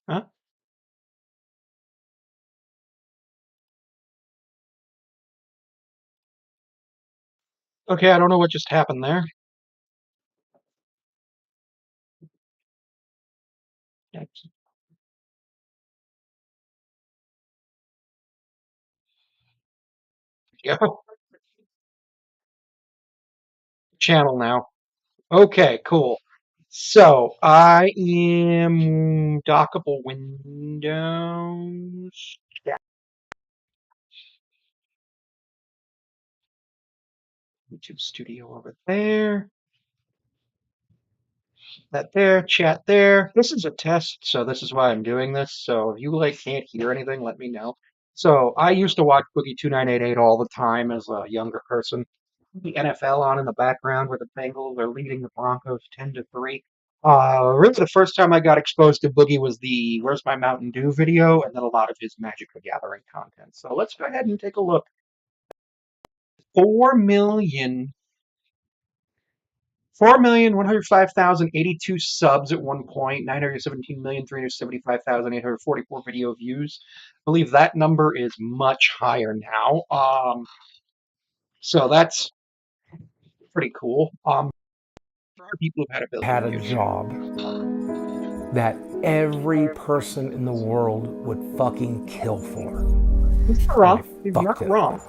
Huh? Okay, I don't know what just happened there. Yeah. Channel now. Okay, cool. So I am dockable Windows. Yeah. YouTube Studio over there. That there, chat there. This is a test, so this is why I'm doing this. So if you like can't hear anything, let me know. So I used to watch Boogie2988 all the time as a younger person. The NFL on in the background where the Bengals are leading the Broncos 10-3. Really the first time I got exposed to Boogie was the Where's My Mountain Dew video and then a lot of his Magic the Gathering content. So let's go ahead and take a look. 4,000,000 4,105,082 subs at one point, 917,375,844 video views. I believe that number is much higher now. So that's pretty cool. There are people who've had a Had billion a views. job that every person in the world would fucking kill for. He's not And I wrong. He's fucked not it wrong. up.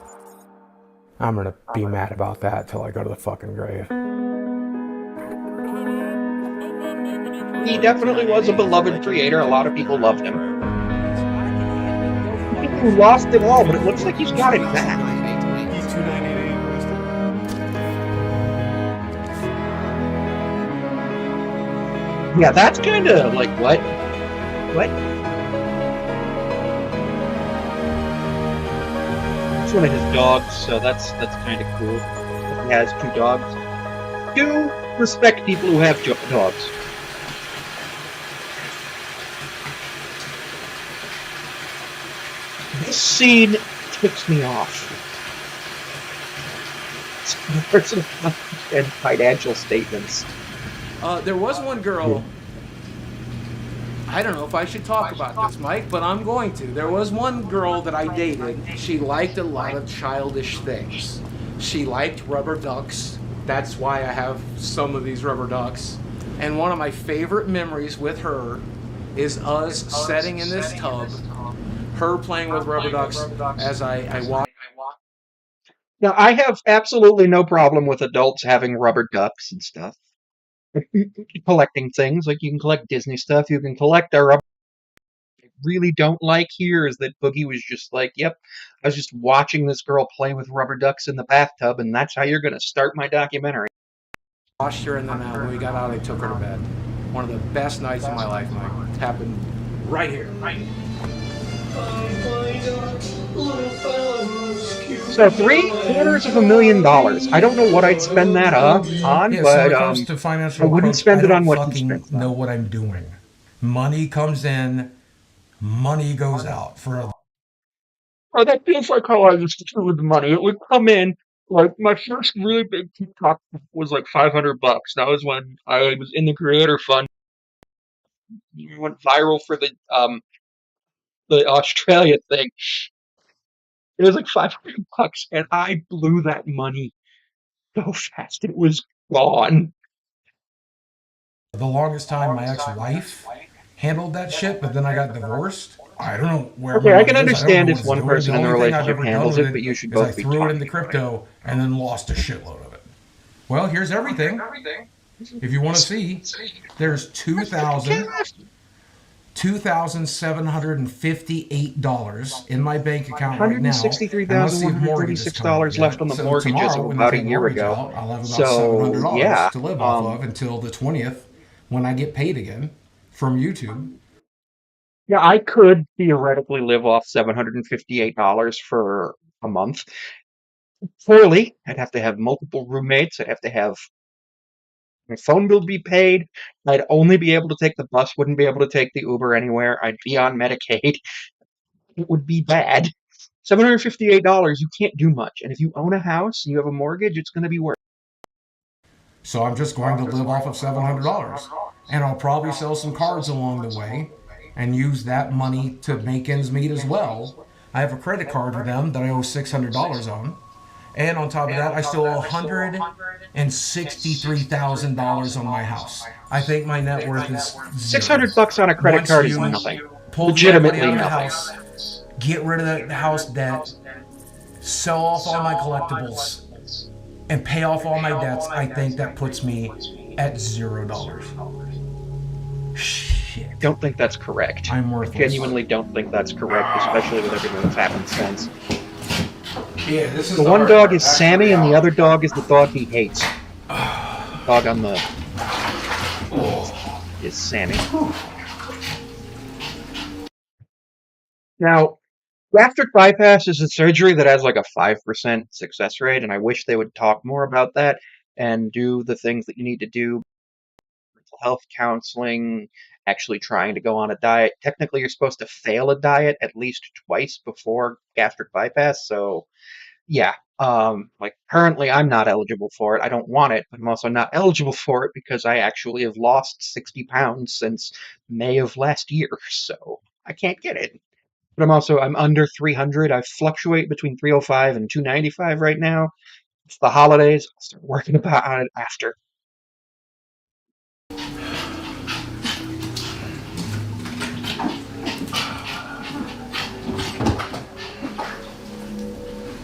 I'm gonna be mad about that till I go to the fucking grave. He definitely was a beloved creator. A lot of people loved him. He lost it all, but it looks like he's got it back. Yeah, that's kind of like what? What? It's one of his dogs, so that's kind of cool. He has two dogs. Do respect people who have dogs. This scene ticks me off. Personal and financial statements. There was one girl. I don't know if I should talk about this, Mike, but I'm going to. There was one girl that I dated. She liked a lot of childish things. She liked rubber ducks. That's why I have some of these rubber ducks. And one of my favorite memories with her is us sitting in this tub, her playing with rubber ducks as I watch. Now, I have absolutely no problem with adults having rubber ducks and stuff. Collecting things, like you can collect Disney stuff, you can collect our rubber. I really don't like here is that Boogie was just like, yep, I was just watching this girl play with rubber ducks in the bathtub, and that's how you're going to start my documentary. Washed her, and then when we got out, I took her to bed. One of the best nights of my life, Mike. It happened right here. So $750,000. I don't know what I'd spend that on, Yeah, but so when it comes to financial I wouldn't approach, spend I it on don't what he fucking spends on. know what I'm doing. Money comes in, money goes out. Oh, that feels like how I used to do with the money. It would come in, like my first really big TikTok was like $500. That was when I was in the creator fund. It went viral for the Australia thing. It was like $500, and I blew that money so fast it was gone. The longest time, my ex-wife handled that shit, but then I got divorced. I don't know where my Okay, I can money is. I don't know understand what if it's one doing. The person in the only thing I've relationship ever done handles with it, but it you should is I both be threw it talking into about it. crypto and then lost a shitload of it. Well, here's everything. If you want to see, there's $2,758 in my bank account right now, and let's see if mortgage is coming out $163,136 left yet. on the So mortgages tomorrow, of when I about a take year mortgage ago. out, I'll have about So $700 yeah, to live off of until the 20th when I get paid again from YouTube. yeah, I could theoretically live off $758 for a month. Poorly, I'd have to have multiple roommates. I'd have to have my phone bill be paid. I'd only be able to take the bus, wouldn't be able to take the Uber anywhere. I'd be on Medicaid. It would be bad. $758, you can't do much. And if you own a house and you have a mortgage, it's going to be worse. So I'm just going to live off of $700. And I'll probably sell some cards along the way. and use that money to make ends meet as well. I have a credit card with them that I owe $600 on. And on top of that, I still owe $163,000 on my house. I think my net worth is zero. $600 on a credit Once card is you nothing. pull the equity Legitimately out of the nothing. house, get rid of the house debt, sell off all my collectibles, and pay off all my debts, I think that puts me at $0. Shit. Don't think that's correct. I'm I worthless. genuinely don't think that's correct, especially with everything that's happened since. Yeah, this is The one dog is Sammy, and the other dog is the dog he hates. The dog on the is Sammy. Now, gastric bypass is a surgery that has like a 5% success rate, and I wish they would talk more about that and do the things that you need to do. Mental health counseling, actually trying to go on a diet. Technically, you're supposed to fail a diet at least twice before gastric bypass, so yeah. Like currently I'm not eligible for it. I don't want it, but I'm also not eligible for it because I actually have lost 60 pounds since May of last year, so I can't get it. But I'm under 300. I fluctuate between 305 and 295 right now. It's the holidays. I'll start working on it after.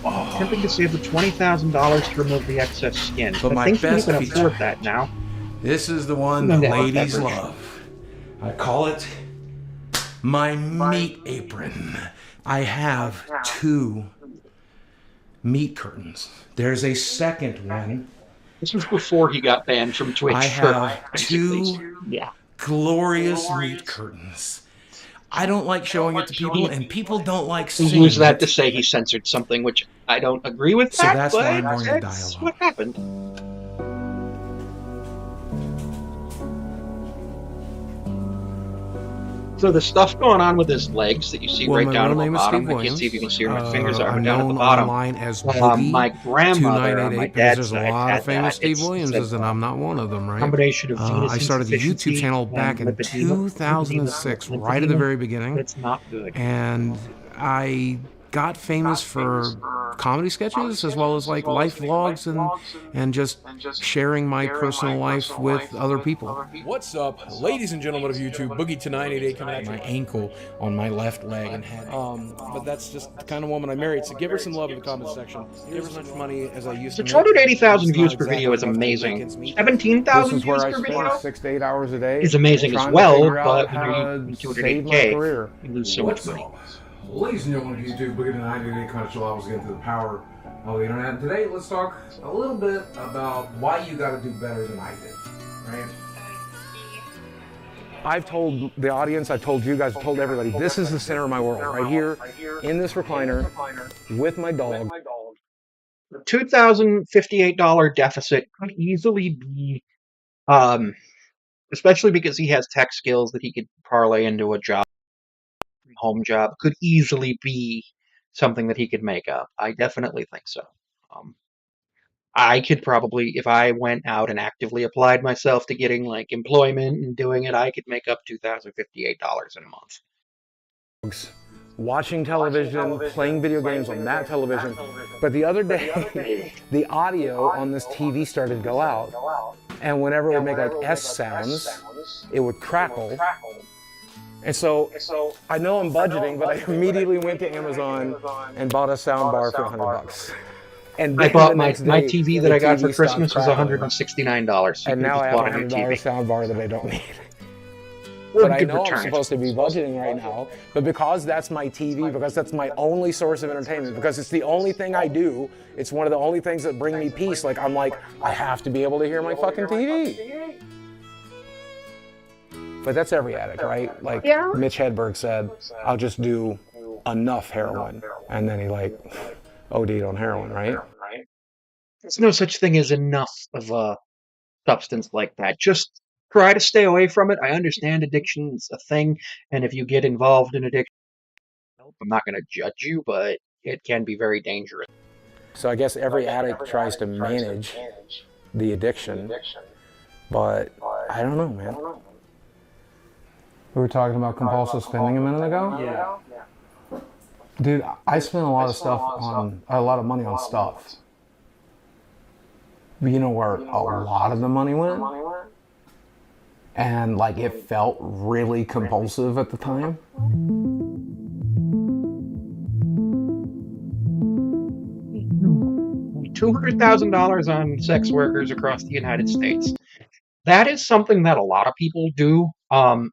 Attempting to save the $20,000 to remove the excess skin. But I my think you best can feature- afford that now. This is the one No the doubt, ladies beverage. love. I call it my meat apron. I have 2 meat curtains. There's a second one. This was before he got banned from Twitch. I for have basically- 2 Yeah. glorious meat curtains. I don't like showing it to people, and people don't like He seeing used that it. to say he censored something, which I don't agree with. So that, that's but why I'm going to that's dialogue. what happened. So the stuff going on with his legs that you see Well, right my down real at the name is bottom. Steve I can't see if you can see where my Williams. fingers are, I'm but down at the known bottom. online as My Boogie grandmother on my 2988 because dad's there's a side lot had of famous that. Steve It's a Williamses, and I'm not one of them, right? combination of venous I started the YouTube insufficiency channel and back in lymphedema. 2006, right at the very beginning, It's not good. and I got famous for comedy sketches as well as like life vlogs and just sharing my personal life with other people. What's up, ladies and gentlemen of YouTube? Boogie2988 coming at you. My ankle on my left leg and head. But that's just the kind of woman I married, so give her some love in the comment section. Give her as much money as I used So to make. 280,000 It's views not per exactly video is enough to make amazing. ends meet. 17,000 This is where views I per spend video 6 to 8 hours a day. is amazing as trying to well, figure out but when how you're to using save my 280K, career. you lose so much money. Ladies and gentlemen of YouTube, Boogie2988 coming to you. I was getting to the power of the internet. And today, let's talk a little bit about why you got to do better than I did, right? I've told the audience, I've told you guys, I've told everybody, this is the center of my world, right here in this recliner with my dog. The $2,058 deficit could easily be, especially because he has tech skills that he could parlay into a job, home job, could easily be something that he could make up. I definitely think so. I could probably, if I went out and actively applied myself to getting like employment and doing it, I could make up $2,058 in a month. Watching television, playing video games on that television. But the other day, the audio on this TV started to go out. And whenever it would make like S sounds, it would crackle. And so I know I'm budgeting, but I immediately went to Amazon and bought a sound bar for $100. And I then bought the my next day, TV that the I got for TV stopped Christmas was crackling. $169. You And could now I just have bought a a new $100 TV. sound bar that I don't need. Or But you I could know I'm return it. supposed to be budgeting right now, but because that's my TV, because that's my only source of entertainment, because it's the only thing I do, it's one of the only things that bring me peace. Like, I'm like, I have to be able to hear my fucking TV. But that's every addict, right? Like Mitch Hedberg said, I'll just do enough heroin. And then he like OD'd on heroin, right? There's no such thing as enough of a substance like that. Just try to stay away from it. I understand addiction's a thing, and if you get involved in addiction, I'm not going to judge you, but it can be very dangerous. So I guess every addict tries to manage the addiction, but I don't know, man. We were talking about compulsive spending a minute ago. Yeah. Dude, I spent a lot of money on stuff. But you know where a lot of the money went? And like it felt really compulsive at the time. $200,000 on sex workers across the United States. That is something that a lot of people do.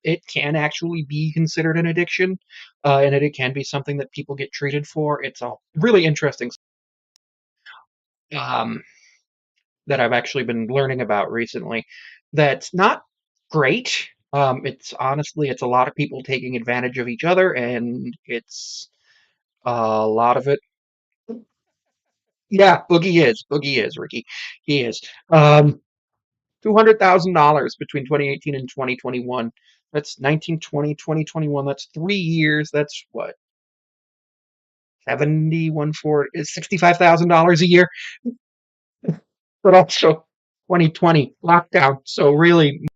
It can actually be considered an addiction, and it can be something that people get treated for. It's a really interesting um, that I've actually been learning about recently. That's not great. It's honestly, it's a lot of people taking advantage of each other, and it's a lot of it. Yeah, Boogie is Ricky. He is. $200,000 between 2018 and 2021. That's 1920, 2021. That's 3 years. That's what? 71 for is $65,000 a year. But also 2020 lockdown. So really,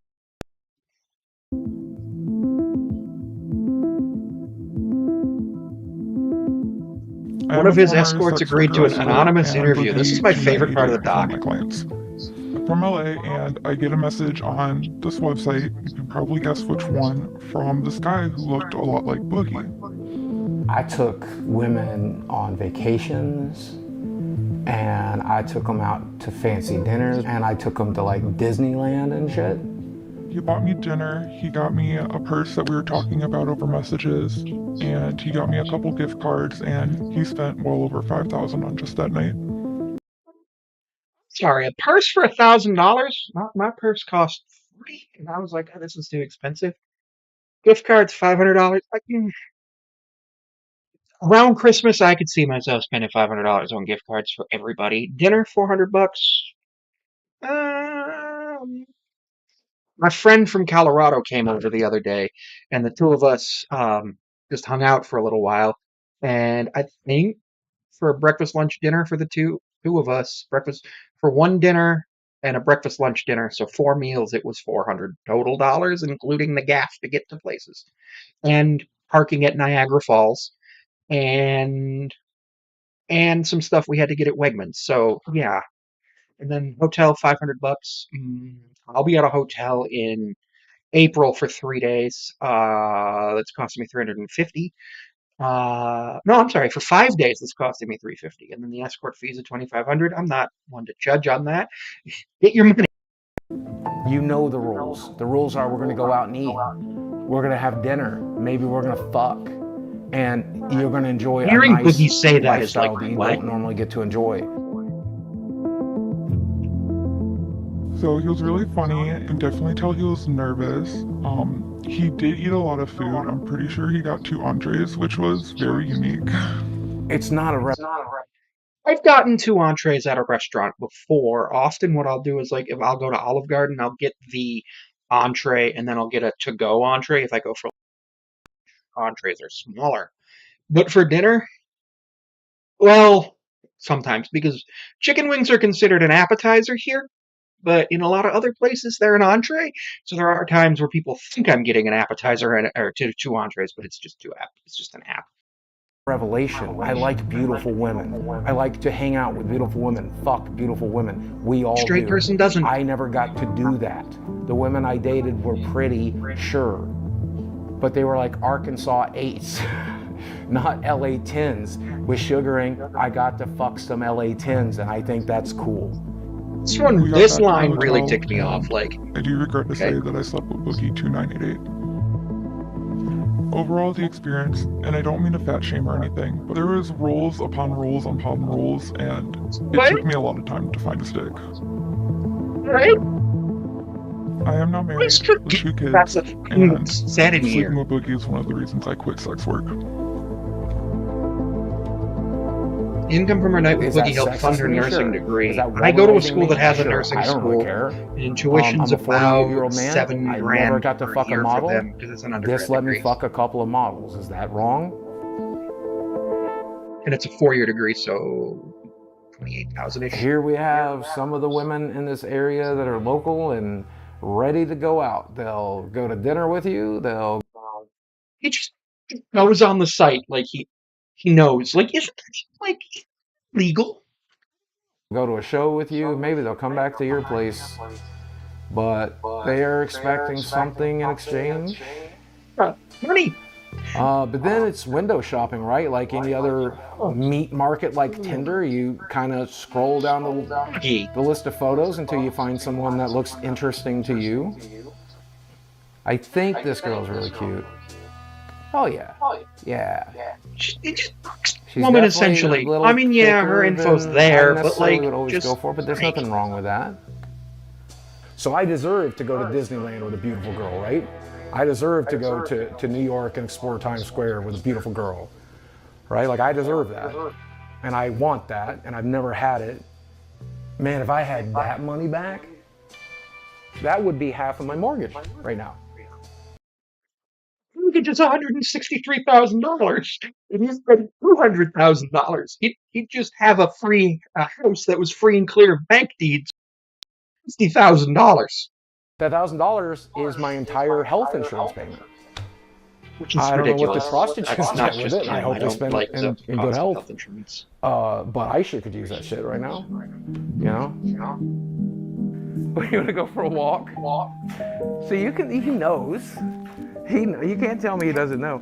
one of his escorts agreed to an anonymous interview. This is my favorite part of the doc. My clients. I'm from LA, and I get a message on this website. You can probably guess which one, from this guy who looked a lot like Boogie. I took women on vacations, and I took them out to fancy dinners, and I took them to like Disneyland and shit. He bought me dinner, he got me a purse that we were talking about over messages, and he got me a couple gift cards, and he spent well over $5,000 on just that night. Sorry, a purse for $1,000? My purse cost $40, and I was like, oh, this is too expensive. Gift cards, $500. Around Christmas, I could see myself spending $500 on gift cards for everybody. Dinner, $400. My friend from Colorado came over the other day, and the two of us just hung out for a little while. And I think for a breakfast, lunch, dinner for the two of us, breakfast for one dinner and a breakfast, lunch, dinner, so 4 meals, it was $400 total dollars, including the gas to get to places and parking at Niagara Falls and some stuff we had to get at Wegmans. So yeah, and then hotel $500. I'll be at a hotel in April for 3 days. That's costing me 350. No, I'm sorry, for 5 days that's costing me 350, and then the escort fees of 2,500. I'm not one to judge on that. Get your money. You know the rules. The rules are we're gonna go out and eat. We're gonna have dinner. Maybe we're gonna fuck. And you're gonna enjoy Hearing a nice Boogie say that is lifestyle like, that you what? don't normally get to enjoy. So he was really funny, and definitely tell he was nervous. He did eat a lot of food. I'm pretty sure he got 2 entrees, which was very unique. It's not a I've gotten 2 entrees at a restaurant before. Often what I'll do is, like, if I'll go to Olive Garden, I'll get the entree and then I'll get a to-go entree if I go for entrees are smaller. But for dinner, well, sometimes, because chicken wings are considered an appetizer here, but in a lot of other places they're an entree. So there are times where people think I'm getting an appetizer or two entrees, but it's just it's just an app. revelation. I like beautiful women. I like to hang out with beautiful women, fuck beautiful women. We all Straight do. person doesn't. I never got to do that. The women I dated were pretty, sure, but they were like Arkansas 8s, not LA 10s. With sugaring, I got to fuck some LA 10s, and I think that's cool. This line really ticked me off. Like, I do regret to say that I slept with Boogie2988. Overall, the experience, and I don't mean to fat shame or anything, but there was rules upon rules upon rules, and it took me a lot of time to find a stick. Right? I am now married with 2 kids, That's and insanity here. sleeping with Boogie is one of the reasons I quit sex work. Income from her night with Is that Boogie helped fund her sexist? nursing Sure. degree. Is that I go to a womanizing school me? that has a Sure. nursing I don't school. really care. And tuition's I'm a 48-year-old about man. $7 I grand never got to per fuck a year model. for them because it's an undergrad This let me degree. fuck a couple of models. Is that wrong? And it's a 4-year degree, so 28,000-ish. Here we have some of the women in this area that are local and ready to go out. They'll go to dinner with you. They'll He just goes on the site like he knows. Like, isn't that like legal? Go to a show with you, maybe they'll come back to your place, but they are expecting something in exchange. Money. But then it's window shopping, right? Like any other meat market like Tinder, you kind of scroll down the list of photos until you find someone that looks interesting to you. I think this girl's really cute. Oh yeah. Yeah. She's woman essentially. I mean, yeah, her info's there, but like, would always just go for it, but there's nothing wrong with that. So I deserve to go to Disneyland with a beautiful girl, right? I deserve to go to New York and explore Times Square with a beautiful girl, right? Like, I deserve that, and I want that, and I've never had it. Man, if I had that money back, that would be half of my mortgage right now. mortgage is $163,000, and he's spent $200,000. He'd just have a free house that was free and clear of bank deeds. $60,000. That $1,000 is my entire health insurance payment. Which is I don't ridiculous. know what the prostitutes That's not get with just it. him. I hope they don't spend like it in the good cost of health. insurance. But I sure could use that shit right now. You know? We're gonna go for a walk. So he knows. You can't tell me he doesn't know.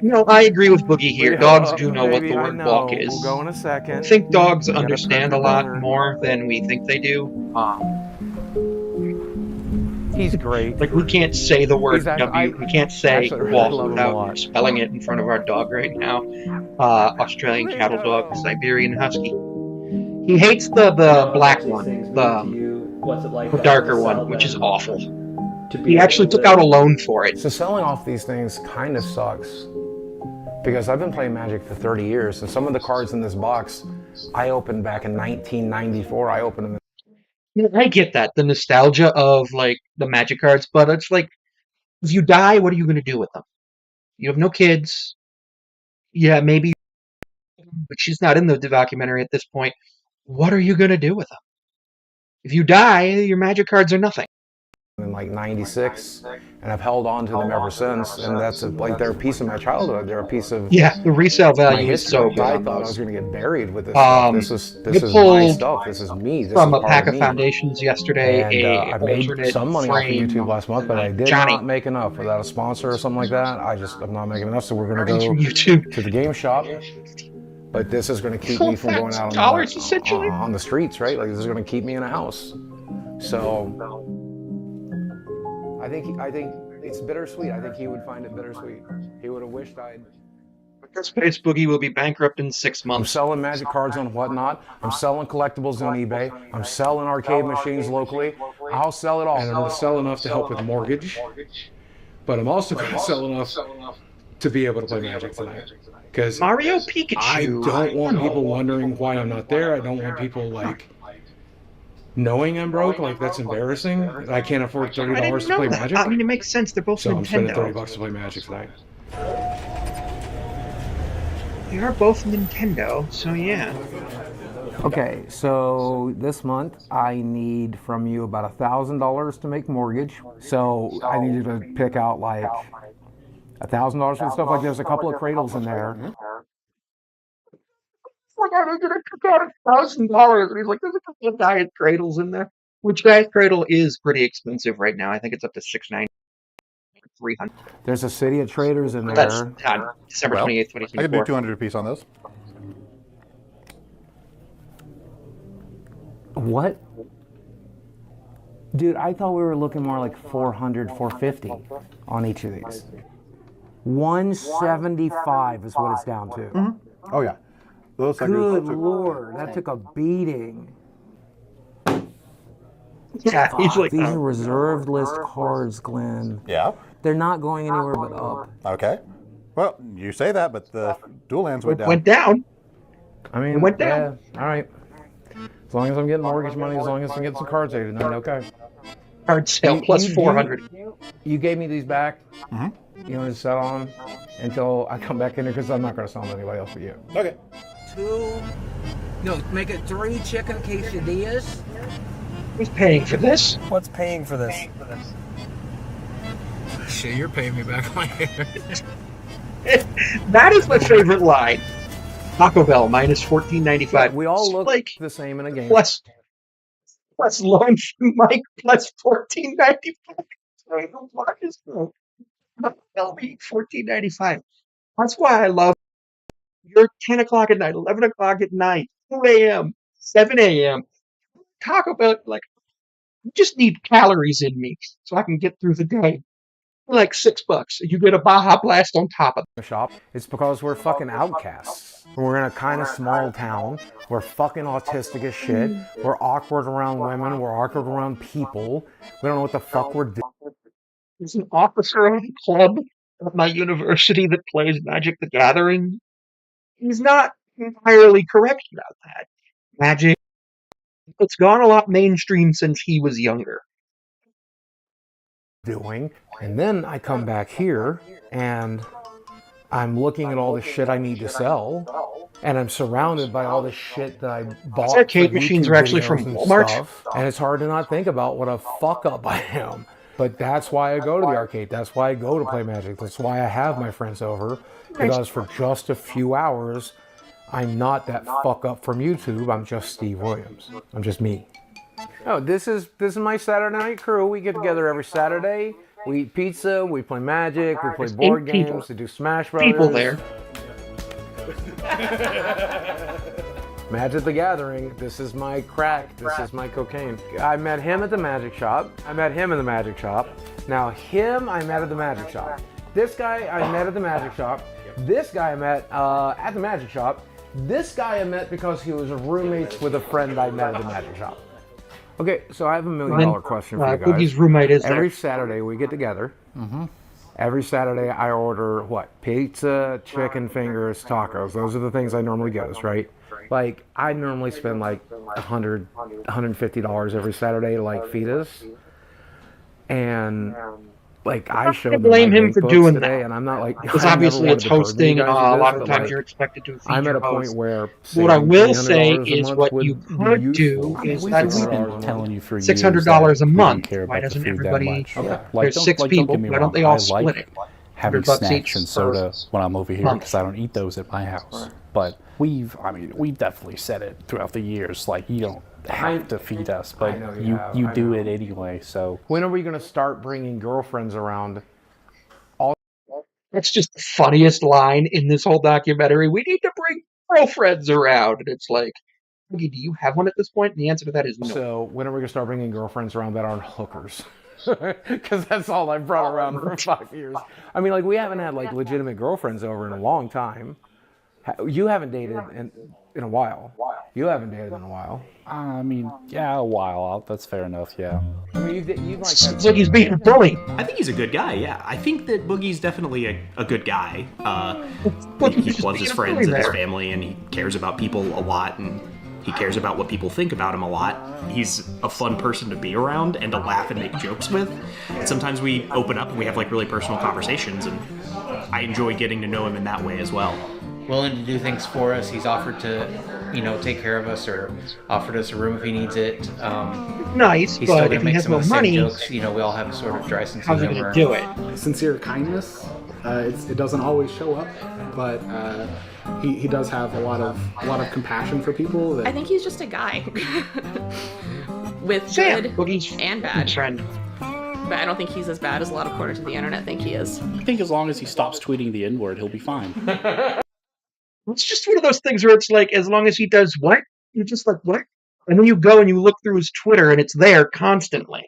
No, I agree with Boogie here. Dogs do know what the word walk is. We'll go in a second. I think dogs understand a lot more than we think they do. He's great. Like, we can't say the word W. We can't say really walk love him a without lot. spelling it in front of our dog right now. Australian cattle dog, Siberian husky. He hates the black one, the darker one, which is awful. He actually took out a loan for it. So selling off these things kind of sucks. Because I've been playing Magic for 30 years, and some of the cards in this box I opened back in 1994. I opened them. I get that, the nostalgia of, like, the Magic cards, but it's like, if you die, what are you going to do with them? You have no kids. Yeah, maybe, but she's not in the documentary at this point. What are you going to do with them? If you die, your Magic cards are nothing. In like 96, and I've held on to them ever since, and that's like they're a piece of my childhood. They're a piece of the resale my value is history. so good. I on thought I those. was going to get buried with this stuff. This is my pulled stuff. This is me. This From is a part pack of me. foundations yesterday, And I made alternate some money off of frame YouTube last month, but I did Johnny. not make enough without a sponsor or something like that. I'm not making enough, so we're going to Earnings go from YouTube. to the game shop. But this is going to keep me from going out $4,000 essentially. on the streets, right? Like, this is going to keep me in a house. So I think it's bittersweet. I think he would find it bittersweet. He would have wished I'd. Space Boogie will be bankrupt in 6 I'm months. selling Magic cards on Whatnot. I'm selling collectibles on eBay. I'm selling arcade machines locally. I'll sell it all. And I'm going to sell enough to help with the mortgage, but I'm also going to sell enough to be able to play Magic tonight. Because Mario Pikachu. I don't want people wondering why I'm not there. I don't want people, like, knowing I'm broke. Like, that's embarrassing. I can't afford I $30 didn't to know play that. Magic. I mean, it makes sense. They're both So I'm spending Nintendo. $30 to play Magic tonight. They are both Nintendo, so yeah. Okay, so this month I need from you about $1,000 to make mortgage. So I need you to pick out like $1,000 for the stuff. Like, there's a couple of cradles in there. Like, I was gonna pick out $1,000, and he's like, "There's a couple of Diet Cradles in there." Which Diet Cradle is pretty expensive right now. I think it's up to $690, $300. There's a City of Traders in That's there. on December 28th, I could do 2024. 200 apiece on this. What? Dude, I thought we were looking more like 400, 450 on each of these. 175 is what it's down to. Oh yeah, those suckers. Good Lord, that took a beating. Yeah, he's like, These are reserved list cards, Glenn. Yeah. They're not going anywhere but up. Okay. Well, you say that, but the dual lands went down. went down. I mean, It went down. Yeah, all right. As long as I'm getting mortgage money, as long as I'm getting some cards later, then okay. Hard sale plus 400. You gave me these back. Mm-hmm. You want to set on until I come back in here, because I'm not going to sell them to anybody else but you. Okay. Make it 3 chicken quesadillas. Who's paying for this? What's paying for this? Shit, you're paying me back my hair. That is my favorite line. Taco Bell minus $14.95. We all look like the same in a game. plus lunch, Mike plus $14.95. Sorry, what is Tell me $14.95. That's why I love your 10 o'clock at night, 11 o'clock at night, 2 a.m., 7 a.m. Taco Bell, like, I just need calories in me so I can get through the day. Like $6. You get a Baja Blast on top of it. Shop. It's because we're fucking outcasts. We're in a kind of small town. We're fucking autistic as shit. We're awkward around women. We're awkward around people. We don't know what the fuck we're doing. There's an officer of the club at my university that plays Magic the Gathering. He's not entirely correct about that. Magic, it's gone a lot mainstream since he was younger. And then I come back here and I'm looking at all the shit I need to sell, and I'm surrounded by all the shit that I bought. These arcade machines are actually from Walmart. Stuff, and it's hard to not think about what a fuck up I am. But that's why I go to the arcade. That's why I go to play Magic. That's why I have my friends over, because for just a few hours, I'm not that fuck up from YouTube. I'm just Steve Williams. I'm just me. Oh, this is my Saturday night crew. We get together every Saturday. We eat pizza. We play Magic. We play board games. We do Smash Brothers. People there. Magic the Gathering. This is my crack. This is my cocaine. I met him at the Magic Shop. I met him in the Magic Shop. Now him I met at the Magic Shop. This guy I met at the Magic Shop. This guy I met at the Magic Shop. This guy I met because he was roommates with a friend I met at the Magic Shop. Okay, so I have $1 million question for you guys. Boogie's roommate is Every Saturday we get together. Every Saturday I order what? Pizza, chicken fingers, tacos. Those are the things I normally get, right? Like, I normally spend like $100, $150 every Saturday to like feed us. And like, I showed them blame my him bank for books doing today, that. and I'm not like, because I obviously never it's wanted to burden you hosting. guys A with lot this, of but, times like, you're expected to feed I'm at your a point host. where What I will say $300 a is month what would you be could do useful. is We've that's been telling you for years $600 a that we month. didn't care Why about the doesn't food that everybody? much. Okay. Like, There's 6 don't people. get me Why wrong, don't they all I split like it? having $100 snacks each and per soda when I'm over here month. because I don't eat those at my house. But we've definitely said it throughout the years, like, you don't have to feed us, but you do it anyway. So when are we going to start bringing girlfriends around? That's just the funniest line in this whole documentary. We need to bring girlfriends around. And it's like, Boogie, do you have one at this point? And the answer to that is no. So when are we going to start bringing girlfriends around that aren't hookers? Because that's all I've brought around for 5 years. I mean, like, we haven't had like legitimate girlfriends over in a long time. You haven't dated in a while. You haven't dated in a while. I mean, yeah, a while. That's fair enough. Yeah. I mean, you've like. It's like he's being a bully. I think he's a good guy, yeah. I think that Boogie's definitely a good guy. He loves his friends and his family, and he cares about people a lot, and he cares about what people think about him a lot. He's a fun person to be around and to laugh and make jokes with. And sometimes we open up and we have like really personal conversations, and I enjoy getting to know him in that way as well. Willing to do things for us. He's offered to, take care of us, or offered us a room if he needs it. Nice, He's still but gonna if he make has some no of the same money, jokes. We all have a sort of dry sense of how's he humor. going to do it? Sincere kindness. It doesn't always show up, but he does have a lot of compassion for people. I think he's just a guy with Sam, good Boogie's and bad. friend. But I don't think he's as bad as a lot of corners of the internet think he is. I think as long as he stops tweeting the N-word, he'll be fine. It's just one of those things where it's like, as long as he does what? You're just like, what? And then you go and you look through his Twitter and it's there constantly.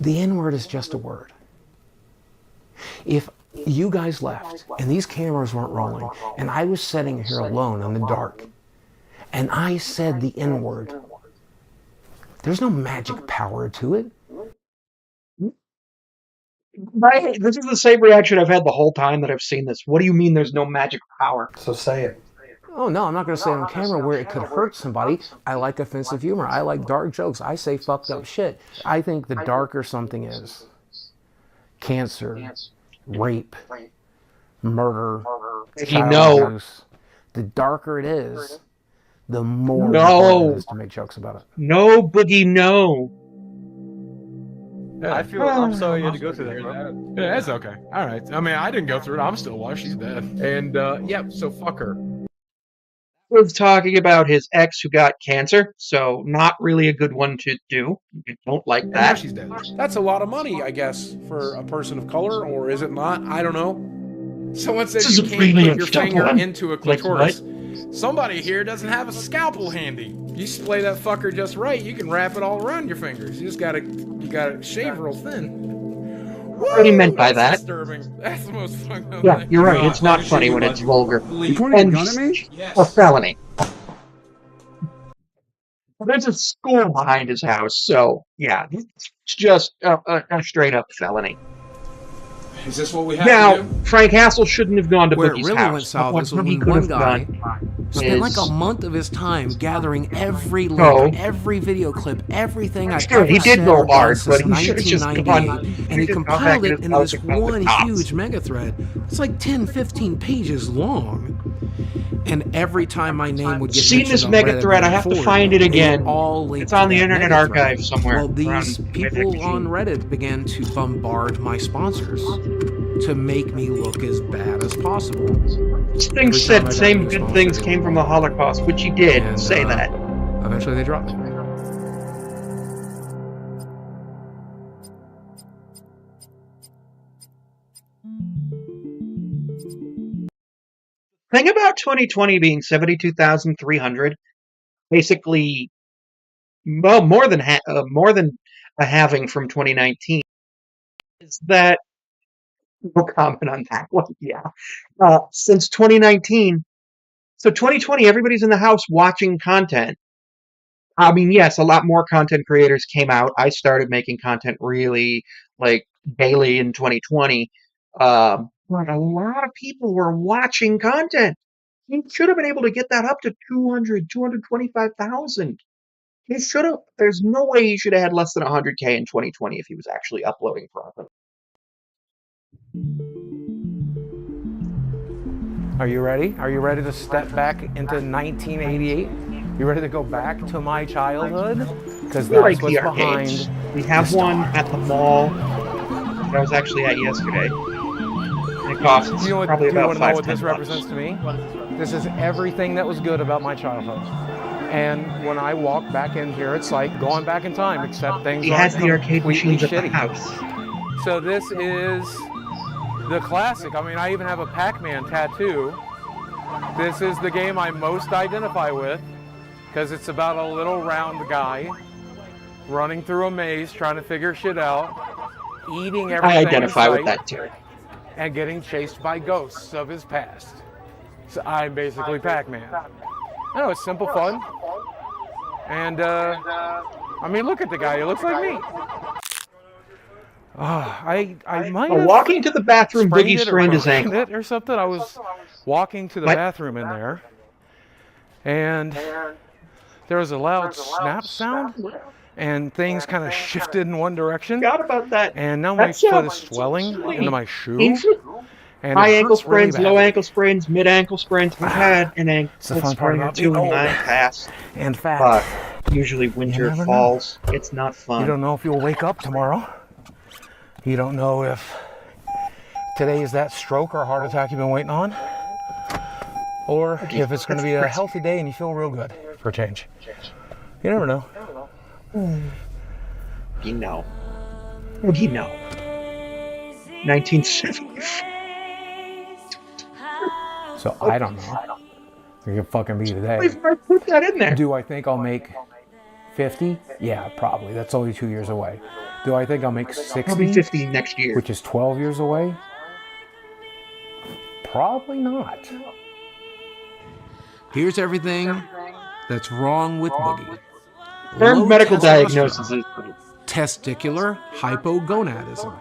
The N-word is just a word. If you guys left and these cameras weren't rolling and I was sitting here alone in the dark and I said the N-word, there's no magic power to it. This is the same reaction I've had the whole time that I've seen this. What do you mean there's no magic power? So say it. Oh no, I'm not going to say it on camera where it could hurt somebody. I like offensive humor. I like dark jokes. I say fucked up shit. I think the darker something is, cancer, rape, murder, child abuse, the darker it is, the more important it is to make jokes about it. No, Boogie, no. I'm sorry you had to go through that, bro. Yeah, that's okay. All right. I mean, I didn't go through it. I'm still alive. She's dead. And yep. So fuck her. Was talking about his ex who got cancer, so not really a good one to do. You don't like Now that. she's dead. That's a lot of money, I guess, for a person of color, or is it not? I don't know. Someone said This you is can't really put your finger unacceptable. into a clitoris. Somebody here doesn't have a scalpel handy. You splay that fucker just right, you can wrap it all around your fingers. You gotta shave real thin. What he meant by that? Disturbing. That's the most fucked up Yeah, thing. you're right. It's not funny when it's vulgar. You pointing a gun at me? A felony. There's a school behind his house, so yeah, it's just a straight up felony. Is this what we have Now, to do? Frank Hassel shouldn't have gone to Where it Boogie's really house. went south What is when he could one have guy done spent like is- a month of his time gathering every link, No. every video clip, everything I've Sure, ever he did said go or done hard, since but he should have just 1998, and he gone back compiled to it his into house this and found the one cops. huge mega thread. It's like 10, 15 pages long. And every time my name would get Seen mentioned this on mega Reddit thread. I moving have to forward, find it they again. all linked It's on to the that Internet mega thread. Archive somewhere. Well, these around people Magic on Machine. Reddit began to bombard my sponsors to make me look as bad as possible. This Every thing time I said got a same new good sponsor, things they came would from the Holocaust, which he did And, say that. Eventually they dropped me. Thing about 2020 being 72,300, basically, well, more than a halving from 2019, is that no comment on that one. Yeah, since 2019, so 2020, everybody's in the house watching content. I mean, yes, a lot more content creators came out. I started making content really like daily in 2020. But a lot of people were watching content. He should have been able to get that up to 200, 225,000. He should have. There's no way he should have had less than 100K in 2020 if he was actually uploading properly. Are you ready? Are you ready to step back into 1988? You ready to go back to my childhood? Because We that's like what's the arcades. behind. We have the one star. at the mall that I was actually at yesterday. And it costs You know what? probably Do you about want to know what $5-10 this represents to me? This is everything that was good about my childhood. And when I walk back in here, it's like going back in time, except things He aren't has the arcade completely machines at the shitty. house. So this is the classic. I mean, I even have a Pac-Man tattoo. This is the game I most identify with because it's about a little round guy running through a maze trying to figure shit out, eating everything I identify in with sight, that too. and getting chased by ghosts of his past. So I'm basically Pac-Man. I know, it's simple fun. And, I mean, look at the guy. He looks like me. I might have Walking to the bathroom, sprained Boogie it or sprained his broken ankle. it or something. I was walking to the What? bathroom in there, and there was a loud snap sound, and things kind of shifted in one direction. Forgot about that. And now my That's foot is swelling into my shoe. And high it ankle hurts really sprains, low badly. ankle sprains, mid ankle sprains. We've had an It's the ankle fun part sprain or about two being in my old past. and fat. But usually winter, never know. falls. It's not fun. You don't know if you'll wake up tomorrow. You don't know if today is that stroke or heart attack you've been waiting on. Or if it's going to be a healthy day and you feel real good for a change. You never know. You know. You know. 1970. So I don't know. It could fucking be today. I put that in there. Do I think I'll make 50? Yeah, probably. That's only 2 years away. Do I think I'll make 60? Probably 50 next year. Which is 12 years away? Probably not. Here's everything that's wrong with Boogie. Term Low medical testosterone, diagnosis is testicular hypogonadism,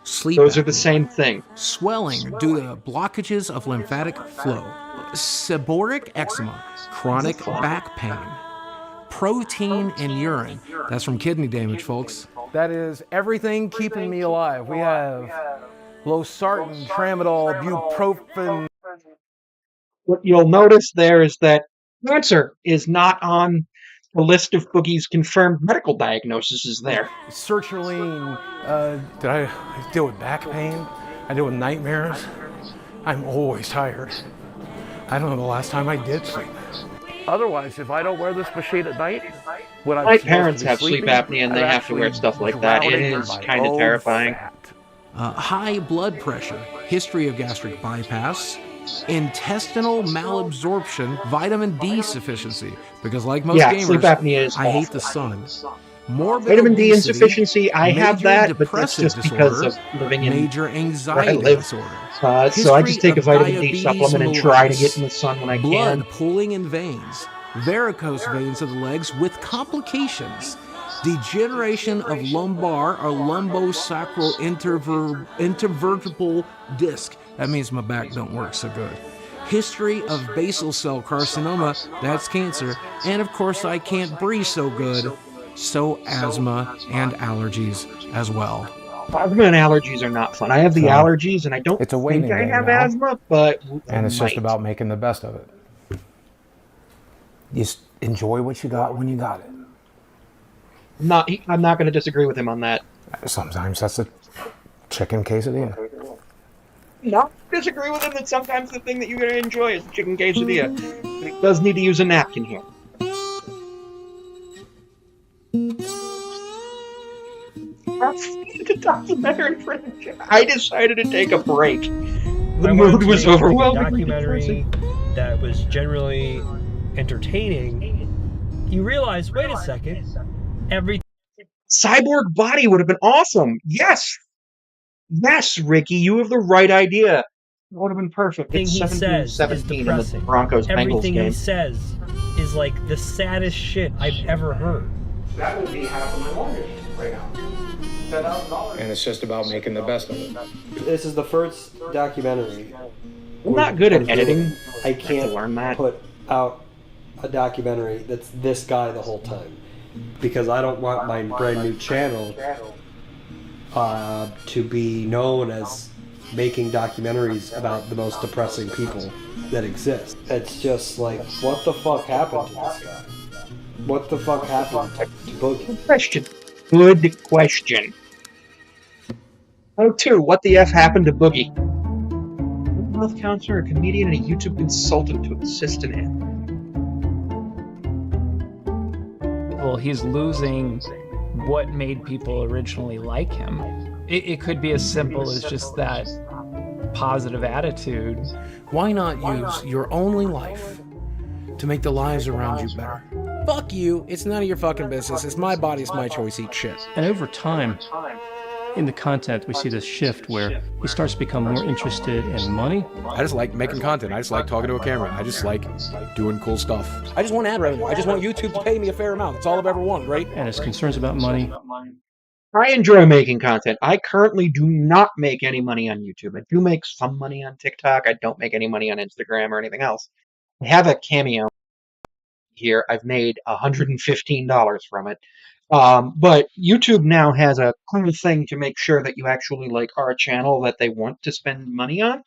sleep those are the apnea, same thing. swelling due to blockages of lymphatic flow, seborrheic eczema, chronic back pain, protein in urine. That's from kidney damage, folks. That is everything keeping me alive. We have losartan, tramadol, bupropion. What you'll notice there is that cancer is not on The list of Boogie's confirmed medical diagnoses is there. Sertraline. Did I deal with back pain? I deal with nightmares. I'm always tired. I don't know the last time I did sleep. Otherwise, if I don't wear this machine at night, when I'm My supposed parents to be have sleep sleeping, apnea and they I'm have to wear actually stuff like that. It drowning in is my kind of own terrifying. fat. High blood pressure, history of gastric bypass, intestinal malabsorption, vitamin D sufficiency. Because like most Yeah, gamers, sleep apnea is I hate awful. the sun. Morbid Vitamin D obesity, insufficiency, I have major that, but that's depressive just because disorder, of living in major where I anxiety live. disorder. So I just History take a of vitamin D diabetes supplement and try to mellitus, get in the sun when I blood can. pooling in veins, varicose veins of the legs with complications, degeneration of lumbar or lumbosacral intervertebral disc. That means my back don't work so good. History of basal cell carcinoma, that's cancer, and of course I can't breathe so good, so asthma and allergies as well. Asthma and allergies are not fun. I have the allergies, and I don't It's a waiting think I game have now. asthma, but And it's just might. about making the best of it. Just enjoy what you got when you got it. I'm not going to disagree with him on that. Sometimes that's a chicken quesadilla. Not disagree with him that sometimes the thing that you're going to enjoy is the chicken quesadilla. But he does need to use a napkin here. The documentary for the show. I decided to take a break. The mood was overwhelming. A documentary that was generally entertaining. You realize, wait a second, Cyborg body would have been awesome. Yes. Yes, Ricky, you have the right idea. It would have been perfect. It's everything he says is 17-17 in the depressing. Broncos-Bengals Everything game. he says is like the saddest shit I've ever heard. That would be half of my mortgage right now. And it's just about making the best of it. This is the first documentary. I'm not good at editing. I can't learn that. put out a documentary that's this guy the whole time. Because I don't want my brand new channel to be known as making documentaries about the most depressing people that exist. It's just like, what the fuck happened to this guy? What the fuck happened to Boogie? Good question. Good question. Oh, two. What the F happened to Boogie? A health counselor, a comedian, and a YouTube consultant to assist in it. Well, he's losing what made people originally like him. It could be as simple as just that positive attitude. Why not use your only life to make the lives around you better? Fuck you. It's none of your fucking business. It's my body. It's my choice. Eat shit. And over time, in the content, we see this shift where he starts to become more interested in money. I just like making content. I just like talking to a camera. I just like doing cool stuff. I just want ad revenue. I just want YouTube to pay me a fair amount. That's all I've ever wanted, right? And his concerns about money. I enjoy making content. I currently do not make any money on YouTube. I do make some money on TikTok. I don't make any money on Instagram or anything else. I have a Cameo here. I've made $115 from it. But YouTube now has a cool thing to make sure that you actually are a channel that they want to spend money on.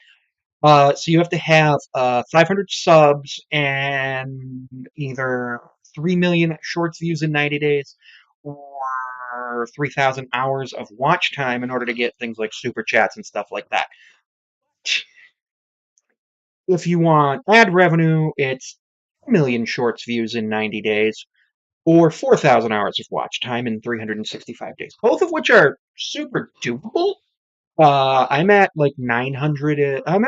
So you have to have 500 subs and either 3 million shorts views in 90 days or 3,000 hours of watch time in order to get things like super chats and stuff like that. If you want ad revenue, it's 1 million shorts views in 90 days or 4,000 hours of watch time in 365 days, both of which are super doable. I'm at 900. I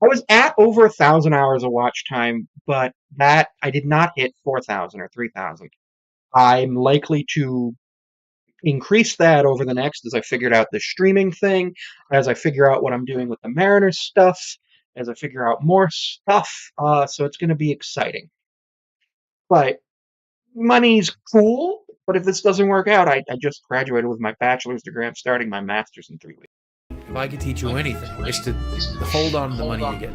was at over 1,000 hours of watch time, but that I did not hit 4,000 or 3,000. I'm likely to increase that over the next as I figured out the streaming thing, as I figure out what I'm doing with the Mariners stuff, as I figure out more stuff. So it's going to be exciting. But money's cool. But if this doesn't work out, I just graduated with my bachelor's degree. I'm starting my master's in 3 weeks. If I could teach you anything, it's to hold on to the money you get.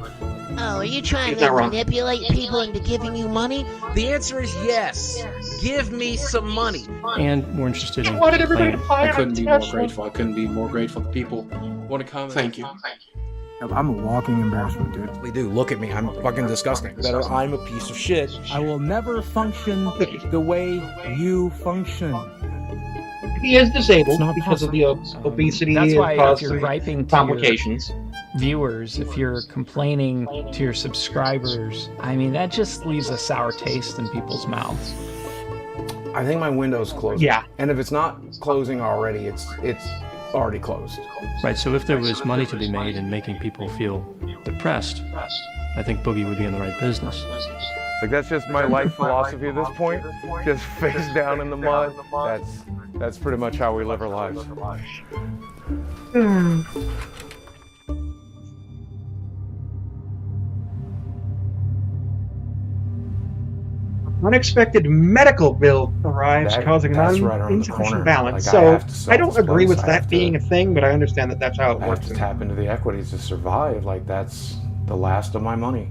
Oh, are you trying He's to not wrong. manipulate people into giving you money? The answer is yes. Give me some money. And more interested in I wanted everybody to playing. buy I it on couldn't be more Tesla. grateful. I couldn't be more grateful. People want to comment. Thank you. I'm a walking embarrassment, dude. We do. Look at me. I'm fucking disgusting. I'm a piece of shit. I will never function the way you function. He is disabled because of the obesity. That's why if causes you're griping to complications. your viewers, if you're complaining to your subscribers, I mean, that just leaves a sour taste in people's mouths. I think my window's closing. Yeah. And if it's not closing already, it's already closed. Right, so if there was money to be made in making people feel depressed, I think Boogie would be in the right business. Like, that's just my life philosophy at this point. Just face down in the mud. That's pretty much how we live our lives. Unexpected medical bill arrives, causing that's an right around the insufficient corner. balance. Like, So I don't agree with that being a thing, but I understand that that's how it I works. have to tap into the equities to survive. Like, that's the last of my money.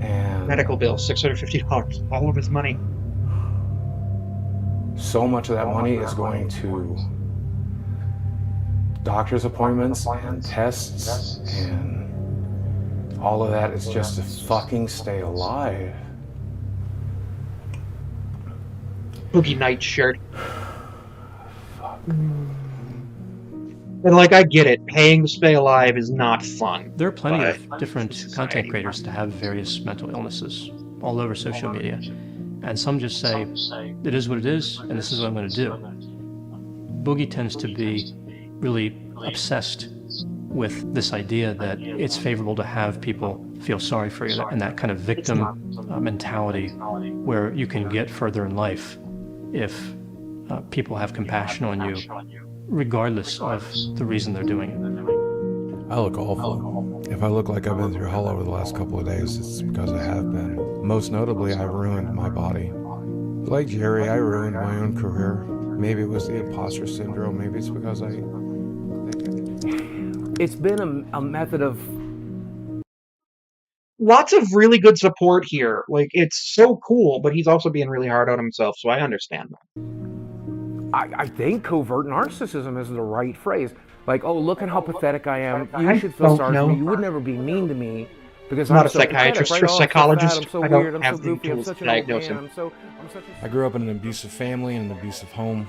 And Medical bill, $650, all of his money. so much of that money is going to doctor's appointments and tests, and all of that is just to fucking stay alive. Boogie night shirt. And like, I get it, paying to stay alive is not fun. There are plenty of different content creators that have various mental illnesses all over social media. And some just say, it is what it is, and this is what I'm going to do. Boogie tends to be really obsessed with this idea that it's favorable to have people feel sorry for you, and that kind of victim mentality where you can get further in life if people have compassion on you, regardless of the reason they're doing it. I look awful. If I look like I've been through hell over the last couple of days, it's because I have been. Most notably, I ruined my body. Like Jerry, I ruined my own career. Maybe it was the imposter syndrome. Maybe it's because It's been a method of... Lots of really good support here. Like, it's so cool, but he's also being really hard on himself, so I understand that. I think covert narcissism is the right phrase. Like, oh, look at how pathetic I am. You should feel sorry for me. You would never be mean to me because I'm not I'm a so psychiatrist pathetic, or right? psychologist. I'm so I don't weird. I'm have so the goofy. I'm tools such to an old diagnose man. him. I'm such a... I grew up in an abusive family and an abusive home.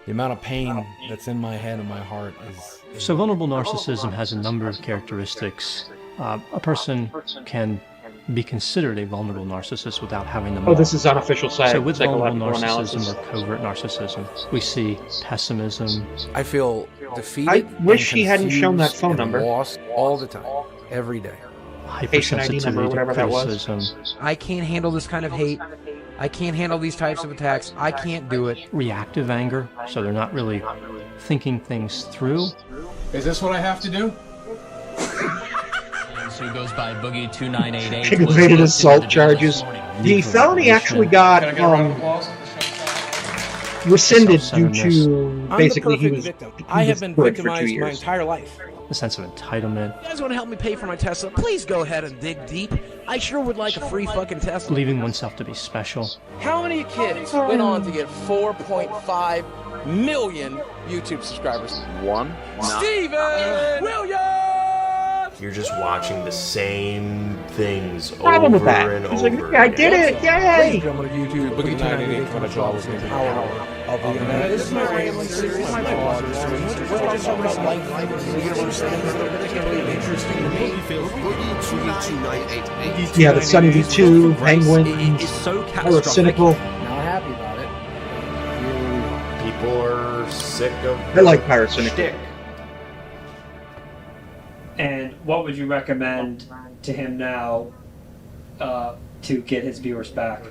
The amount of pain that's in my head and my heart is... So vulnerable narcissism has a number of characteristics. A person can be considered a vulnerable narcissist without having them. Oh, this is unofficial So with vulnerable psychological narcissism analysis. or covert narcissism, we see pessimism. I feel defeated. I wish and he hadn't shown that confused phone and number. Lost all the time, every day. Patient ID number, Hypersensitivity to whatever that was. criticism, I can't handle this kind of hate. I can't handle these types of attacks. I can't do it. reactive anger, so they're not really thinking things through. Is this what I have to do? Who goes by Boogie2988. Aggravated assault charges. The felony actually got rescinded due to basically he was. I have been good for 2 victimized my years. entire life. A sense of entitlement, You guys want to help me pay for my Tesla? Please go ahead and dig deep. I sure would like a free fucking Tesla. believing oneself to be special. How many kids went on to get 4.5 million YouTube subscribers? One. Steven Williams! You're just watching the same things Problem with over that. and He's over. like, I did it! Yay! Welcome to YouTube. Boogie2988 for the job was the power of the internet. This is my rambling series. My apologies. We're just talking about life, the universe, and particularly interesting to me. Yeah, the Sunny V2, Penguin, or Cynical. Not happy about it. People are sick of I like Pyrocynical. shtick. And what would you recommend to him now to get his viewers back?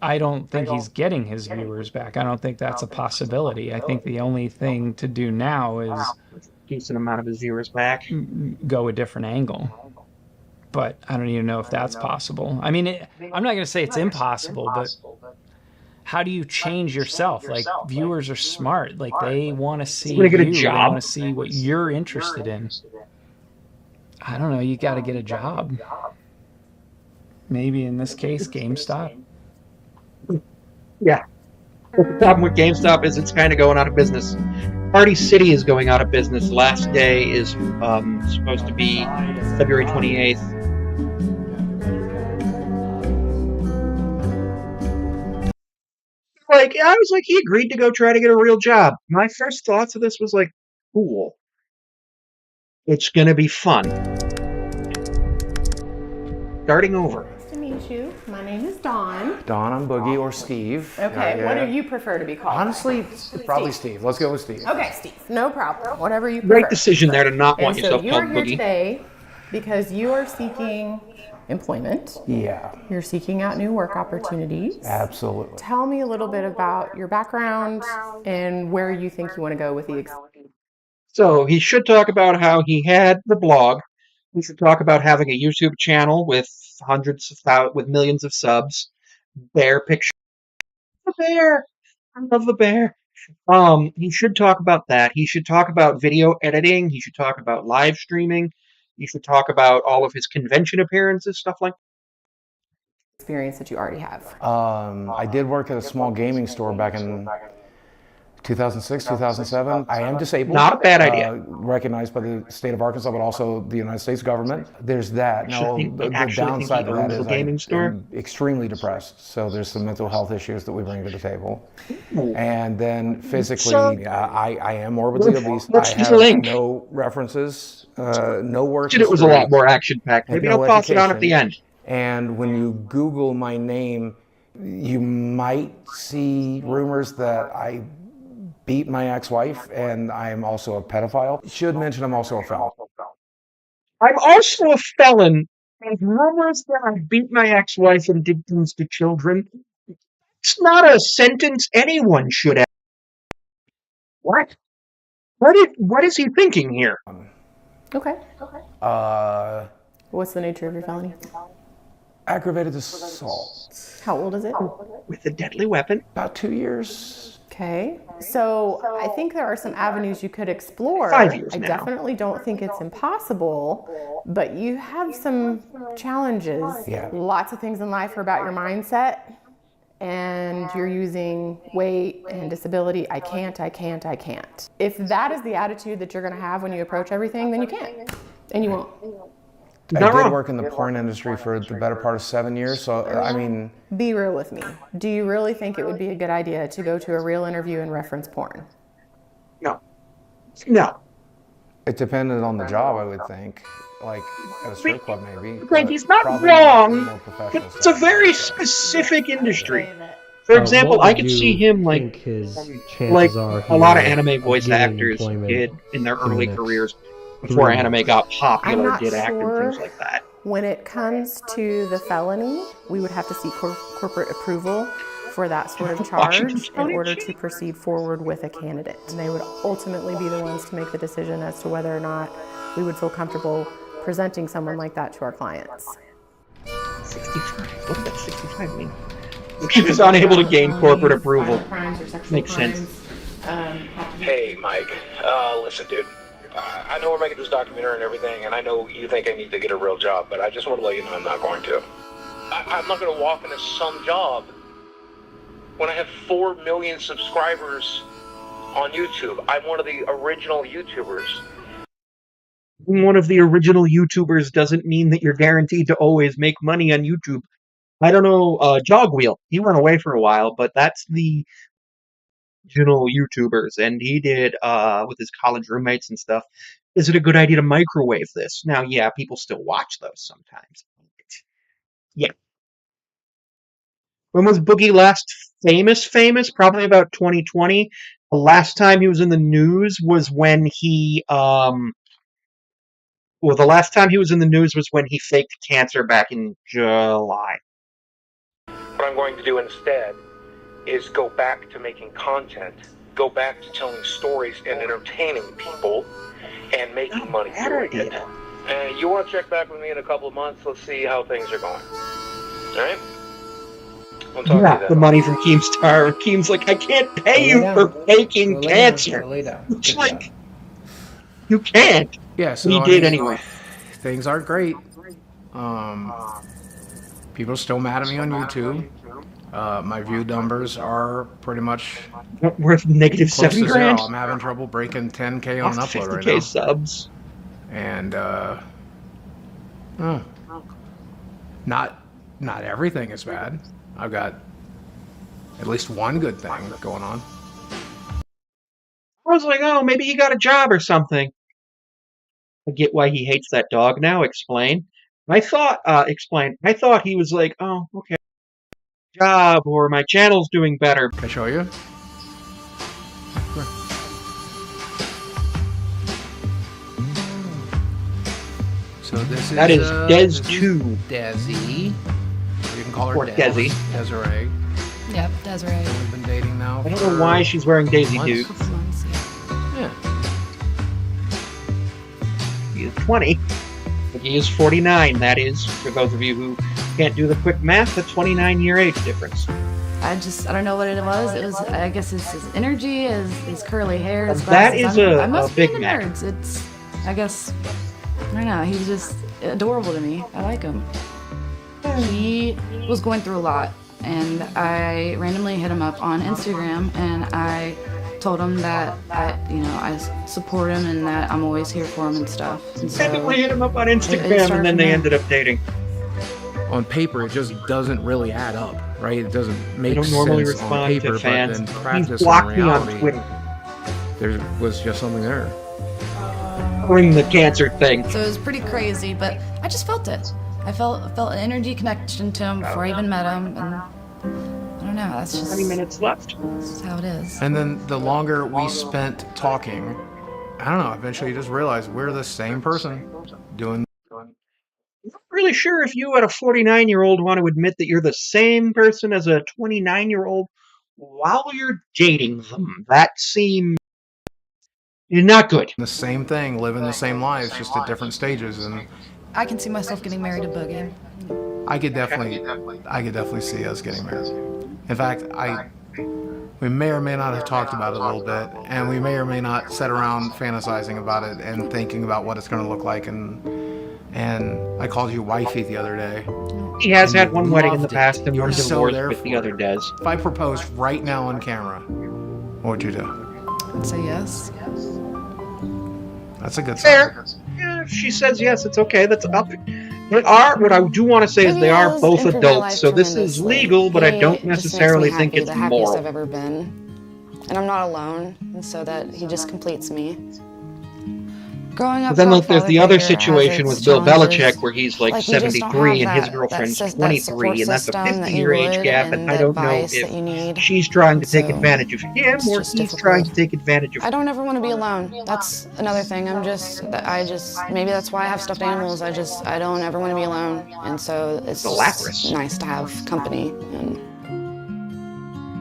I don't think he's getting his viewers back. I don't think that's a possibility. I think the only thing to do now is Decent amount of his viewers back. go a different angle. But I don't even know if that's possible. I mean, I'm not going to say it's impossible, but how do you change yourself? Like, viewers are smart. Like, they want to see Wanna get a you. They job? want to see what you're interested in. I don't know. You got to get a job. Maybe in this case, GameStop. Yeah. But the problem with GameStop is it's kind of going out of business. Party City is going out of business. Last day is supposed to be February 28th. Like, I was like, he agreed to go try to get a real job. My first thoughts of this was like, cool. It's gonna be fun. Starting over. Nice to meet you. My name is Dawn. Dawn, I'm Boogie or Steve. Okay, what do you prefer to be called? Honestly, probably Steve. Let's go with Steve. Okay, Steve. No problem. Whatever you prefer. Great decision there to not want And yourself so you called are here Boogie. today because you are seeking employment. Yeah. You're seeking out new work opportunities. Absolutely. Tell me a little bit about your background and where you think you want to go with the So he should talk about how he had the blog. He should talk about having a YouTube channel with with millions of subs. Bear picture. The bear. I love the bear. He should talk about that. He should talk about video editing. He should talk about live streaming. He should talk about all of his convention appearances, stuff like experience that you already have. I did work at a small gaming store back in 2006, 2007. I am disabled. Not a bad idea. Recognized by the state of Arkansas, but also the United States government. There's that. Now, the downside to that is I'm extremely depressed. So there's some mental health issues that we bring to the table. And then physically, I am morbidly obese. I have no references, no work. It was a lot more action-packed. Maybe I'll toss it on at the end. And when you Google my name, you might see rumors that I beat my ex-wife, and I'm also a pedophile. Should mention I'm also a felon. I'm also a felon. There's rumors that I beat my ex-wife and did things to children. It's not a sentence anyone should have. What? What is he thinking here? Okay. What's the nature of your felony? Aggravated assault. How old is it? With a deadly weapon. About 2 years. Okay, so I think there are some avenues you could explore. 5 years I now. definitely don't think it's impossible, but you have some challenges. Yeah. Lots of things in life are about your mindset, and you're using weight and disability. I can't. If that is the attitude that you're going to have when you approach everything, then you can't, and you won't. I did work in the porn industry for the better part of 7 years, so I mean... Be real with me. Do you really think it would be a good idea to go to a real interview and reference porn? No. No. It depended on the job, I would think. Like, at a strip club, maybe. Greg, he's not wrong, but it's a very specific industry. For example, I could see him like a lot of anime voice actors did in their early careers before anime got popular, did act and things like that. When it comes to the felony, we would have to seek corporate approval for that sort of charge in order to proceed forward with a candidate. And they would ultimately be the ones to make the decision as to whether or not we would feel comfortable presenting someone like that to our clients. 65. What does 65 mean? He was unable to gain corporate approval. Makes sense. Hey, Mike. Listen, dude. I know we're making this documentary and everything, and I know you think I need to get a real job, but I just want to let you know I'm not going to. I'm not going to walk into some job when I have 4 million subscribers on YouTube. I'm one of the original YouTubers. One of the original YouTubers doesn't mean that you're guaranteed to always make money on YouTube. I don't know, Jogwheel. He went away for a while, but that's the original YouTubers, and he did with his college roommates and stuff. Is it a good idea to microwave this? Now, yeah, people still watch those sometimes. Yeah. When was Boogie last famous? Probably about 2020. The last time he was in the news was when he the last time he was in the news was when he faked cancer back in July. What I'm going to do instead is go back to making content, go back to telling stories and entertaining people and making money doing it. And you want to check back with me in a couple of months? Let's see how things are going. All right? We'll talk to you Yeah, then. the money from Keem Star. Keem's like, I can't pay you for faking cancer. It's like, you can't. Yeah, so he did anyway. Things aren't great. People are still mad at me on YouTube. My view numbers are pretty much worth negative close $7 to zero. grand. I'm having trouble breaking 10K on an Lost upload right 50K now. subs. And not everything is bad. I've got at least one good thing going on. I was like, oh, maybe he got a job or something. I get why he hates that dog now. Explain. I thought he was like, oh, okay, job, or my channel's doing better. Can I show you? So that is Des 2. Desi. You can call her Or Desi. Desiree. Yep, Desiree. We've been dating now. I don't know why she's wearing Daisy Dukes. Yeah. He is 20. He is 49. That is, for those of you who can't do the quick math, a 29-year age difference. I don't know what it was. It was, I guess, his energy, his curly hair, his That glasses. is I must be Big into Mac. nerds. It's, I guess, I don't know. He's just adorable to me. I like him. He was going through a lot, and I randomly hit him up on Instagram, and I told him that I support him and that I'm always here for him and stuff. And so Randomly hit him up on Instagram, and then they ended up dating. On paper, it just doesn't really add up, right? It doesn't make I don't sense normally on respond paper, to fans. but then practice He's blocked in me on reality, Twitter. there was just something there. During the cancer thing. So it was pretty crazy, but I just felt it. I felt an energy connection to him before I even met him, and I don't know. That's just 20 minutes left. That's how it is. And then the longer we spent talking, I don't know, eventually you just realize we're the same person doing. I'm not really sure if you, at a 49-year-old, want to admit that you're the same person as a 29-year-old while you're dating them. That seems not good. The same thing, living the same lives, just at different stages, and I can see myself getting married to Boogie. I could definitely see us getting married. In fact, we may or may not have talked about it a little bit, and we may or may not sit around fantasizing about it and thinking about what it's going to look like. And I called you wifey the other day. He has had one wedding in the Loved it. past and You one were so divorce there with for the other it. Des. If I proposed right now on camera, what would you do? I'd say yes. That's a good sign. Fair. Yeah, if she says yes, it's okay. That's up. They are, what I do want to say is they are both adults, so this is legal, but I don't necessarily think it's the happiest moral. I've ever been, and I'm not alone, and so that he just completes me. Growing up, But then look, there's the other father-figure has situation its with Bill challenges. Belichick where he's like Like, you just don't 73 have and his that girlfriend's support 23, and that's a system that 50-year you age would, gap, and and I the don't know advice that you if need. she's trying to take So, advantage of him it's or just he's difficult. trying to take advantage of I don't ever want to be alone. That's another thing. Maybe that's why I have stuffed animals. I don't ever want to be alone, and so it's Lapras. nice to have company. And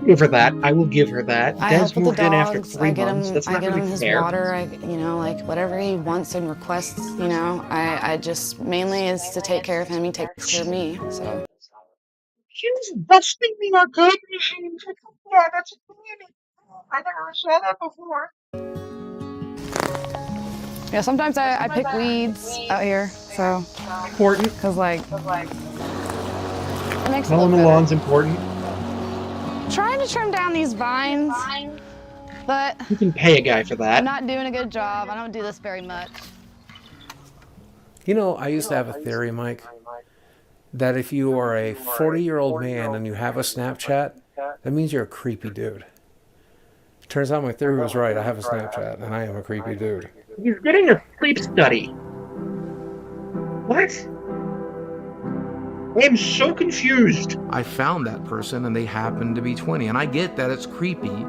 Give her that. I will give her that. I Des help with the moved in after dogs. 3 months. That's I not get him really his fair. water. Like whatever he wants and requests. I just mainly is to take care of him. He takes care of me. So. She's busting me our good machines. Yeah, that's I never saw that before. Yeah, sometimes I pick weeds out here. So. Important. Cause it makes it Mowing look the better. lawn's important. Trying to trim down these vines, but You can pay a guy for that. I'm not doing a good job. I don't do this very much. You know, I used to have a theory, Mike, that if you are a 40-year-old man and you have a Snapchat, that means you're a creepy dude. Turns out my theory was right. I have a Snapchat, and I am a creepy dude. He's getting a sleep study. What? I am so confused. I found that person, and they happened to be 20. And I get that it's creepy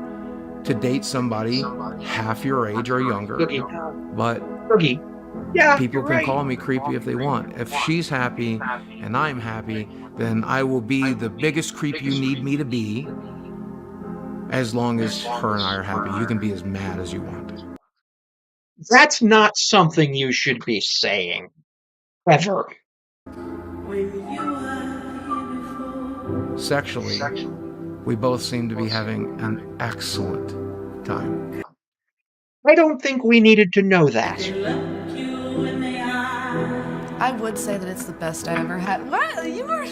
to date somebody half your age or younger, but Boogie. Yeah, people you're can right. call me creepy if they want. If she's happy and I'm happy, then I will be the biggest creep you need me to be, as long as her and I are happy. You can be as mad as you want. That's not something you should be saying. Ever. Sexually, we both seem to be having an excellent time. I don't think we needed to know that. I would say that it's the best I ever had. What? You were.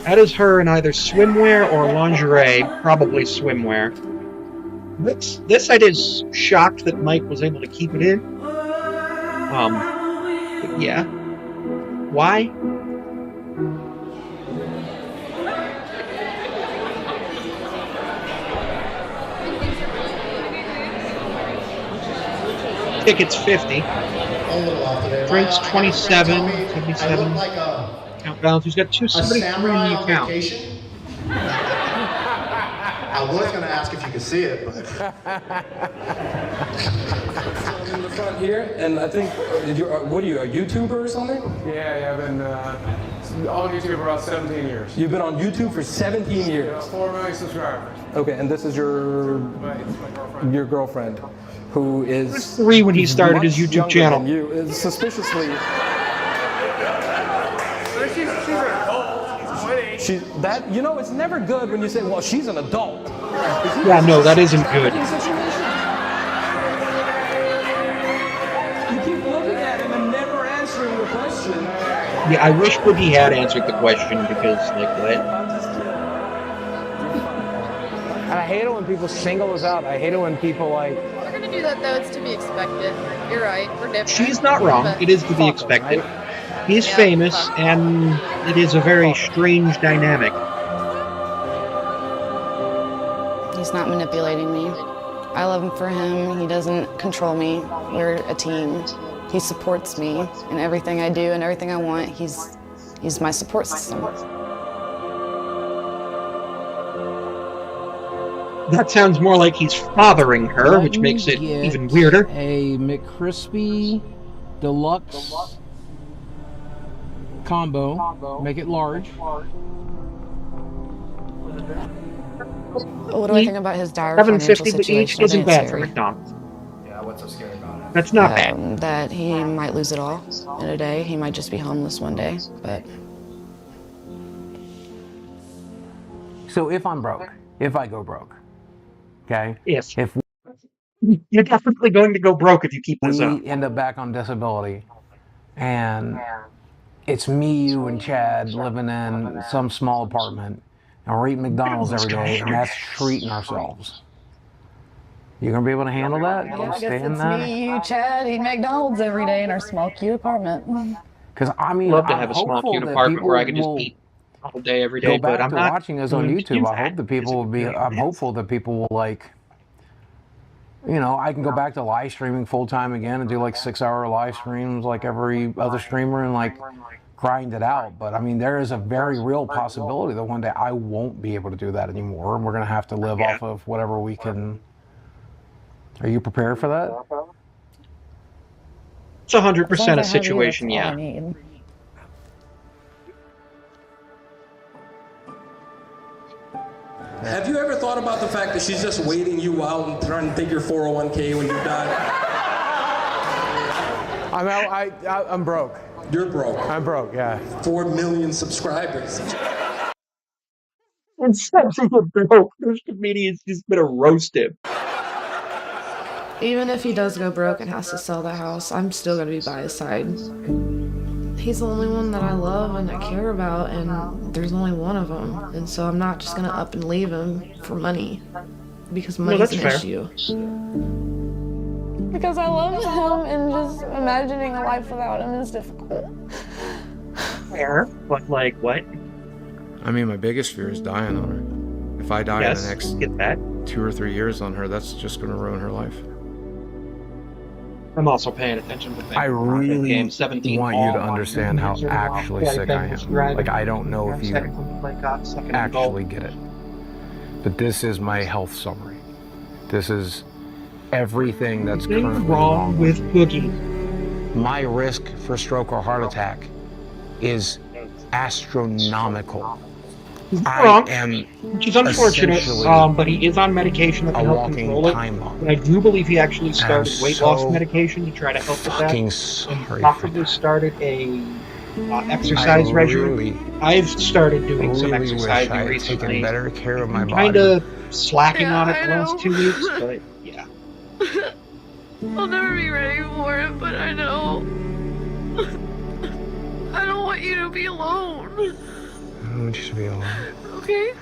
That is her in either swimwear or lingerie, probably swimwear. This I is shocked that Mike was able to keep it in. But yeah. Why? Tickets 50. Drinks 27, 77. Account balance. He's got 273 in the account. I was going to ask if you could see it, but in the front here, and I think, what are you, a YouTuber or something? Yeah, I've been on YouTube for about 17 years. You've been on YouTube for 17 years? 4 million subscribers. Okay, and this is your girlfriend, who is... He was 3 when he started his YouTube channel. Than you. Is suspiciously... You know, it's never good when you say, well, she's an adult. Yeah, no, that isn't good. You keep looking at him and never answering the question. Yeah, I wish Boogie had answered the question because, like, what? And I hate it when people single us out. I hate it when people, like... We're gonna do that, though. It's to be expected. You're right. We're different. She's not wrong. It is to be expected. He's famous, and it is a very strange dynamic. He's not manipulating me. I love him for him. He doesn't control me. We're a team. He supports me in everything I do and everything I want. He's my support system. That sounds more like he's fathering her, which makes it even weirder. A McCrispy Deluxe combo. Make it large. What do I think about his dire financial $7.50 each situation? isn't bad for McDonald's. yeah, what's so scary about it? That's not bad. That he might lose it all in a day. He might just be homeless one day, but... So if I'm broke, if I go broke, okay? Yes. If You're definitely going to go broke if you keep this up. we end up back on disability, and it's me, you, and Chad living in some small apartment, and we're eating McDonald's every day, and that's treating ourselves. You gonna be able to handle that? Yeah, You I guess stay in it's that? me, you, Chad, eating McDonald's every day in our small, cute apartment. Because I mean, Love to I'm have a small, hopeful cute that apartment where I can people just will eat all day, every go day, back but I'm to not watching us on going to YouTube. do I hope that people will be. I'm hopeful that people will like. You know, I can go back to live streaming full time again and do like 6-hour live streams like every other streamer and like grind it out. But I mean, there is a very real possibility that one day I won't be able to do that anymore, and we're gonna have to live off of whatever we can. Are you prepared for that? It's 100% a situation, yeah. Have you ever thought about the fact that she's just waiting you out and trying to take your 401k when you die? I'm broke. You're broke. I'm broke, yeah. 4 million subscribers. And since he was broke, those comedians just gonna roast him. Even if he does go broke and has to sell the house, I'm still gonna be by his side. He's the only one that I love and I care about, and there's only one of them. And so I'm not just gonna up and leave him for money, because money's an issue. Because I love him, and just imagining a life without him is difficult. Fair, but like what? I mean, my biggest fear is dying on her. If I die in the next 2 or 3 years on her, that's just going to ruin her life. I'm also paying attention to things. I really Game 17 want you to understand how actually sick I am. Like, I don't know if you actually get it. But this is my health summary. This is everything that's currently wrong with Boogie. My risk for stroke or heart attack is astronomical. He's wrong, am which is unfortunate, essentially but he is on medication that can a help walking control it. time bomb. And I do believe he actually started I'm weight loss so medication to try to help with that. fucking And sorry possibly started a exercise regimen. I've started doing some really wish exercising I had recently. taken better care of my I'm body. kind of slacking on it the last 2 weeks, but yeah. I'll never be ready for it, but I know. I don't want you to be alone. I don't want you to be alone. Okay?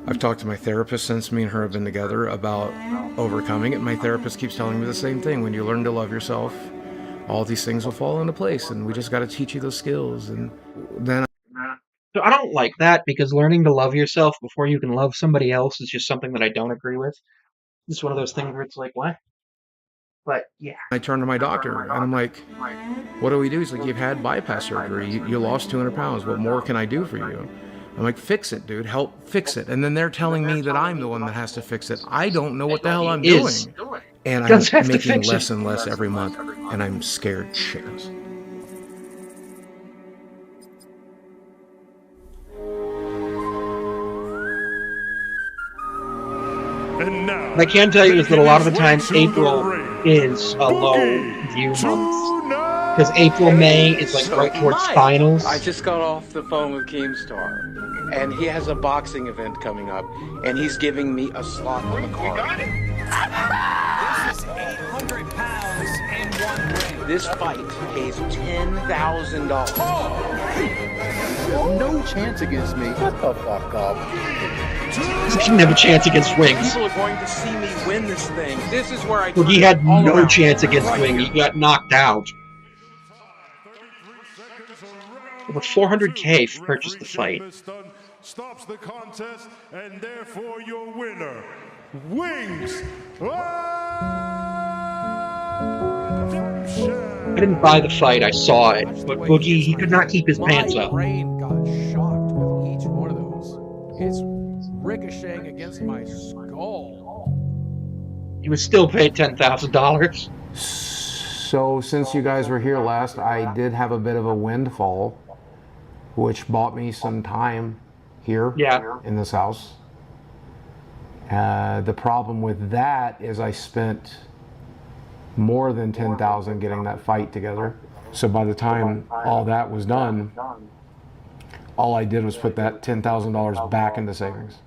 I've talked to my therapist since me and her have been together about overcoming it. My therapist keeps telling me the same thing. When you learn to love yourself, all these things will fall into place, and we just got to teach you those skills. And then So I don't like that, because learning to love yourself before you can love somebody else is just something that I don't agree with. It's one of those things where it's like, what? But yeah. I turn to my doctor, and I'm like, what do we do? He's like, you've had bypass surgery. You lost 200 pounds. What more can I do for you? I'm like, fix it, dude. Help fix it. And then they're telling me that I'm the one that has to fix it. I don't know what the hell I'm doing. And I'm making less and less every month, and I'm scared shitless. What I can tell you is that a lot of the time April is a low view month, because April, May is like right towards finals. I just got off the phone with Keem Star, and he has a boxing event coming up, and he's giving me a slot on the card. This is 800 pounds in one ring. This fight pays $10,000. No chance against me. Shut the fuck up. You can have a chance against Wings. People are going to see me win this thing. This is where I. Well, he had no chance against Wing. He got knocked out. Over 400K purchased the fight. Stops the contest, and therefore your winner, Wings. I didn't buy the fight, I saw it. But Boogie, he could not keep his pants up. My brain got shocked with each one of those. It's ricocheting against my skull. He was still paid $10,000. So since you guys were here last, I did have a bit of a windfall, which bought me some time here in this house. The problem with that is I spent more than $10,000 getting that fight together. So by the time all that was done, all I did was put that $10,000 back into savings.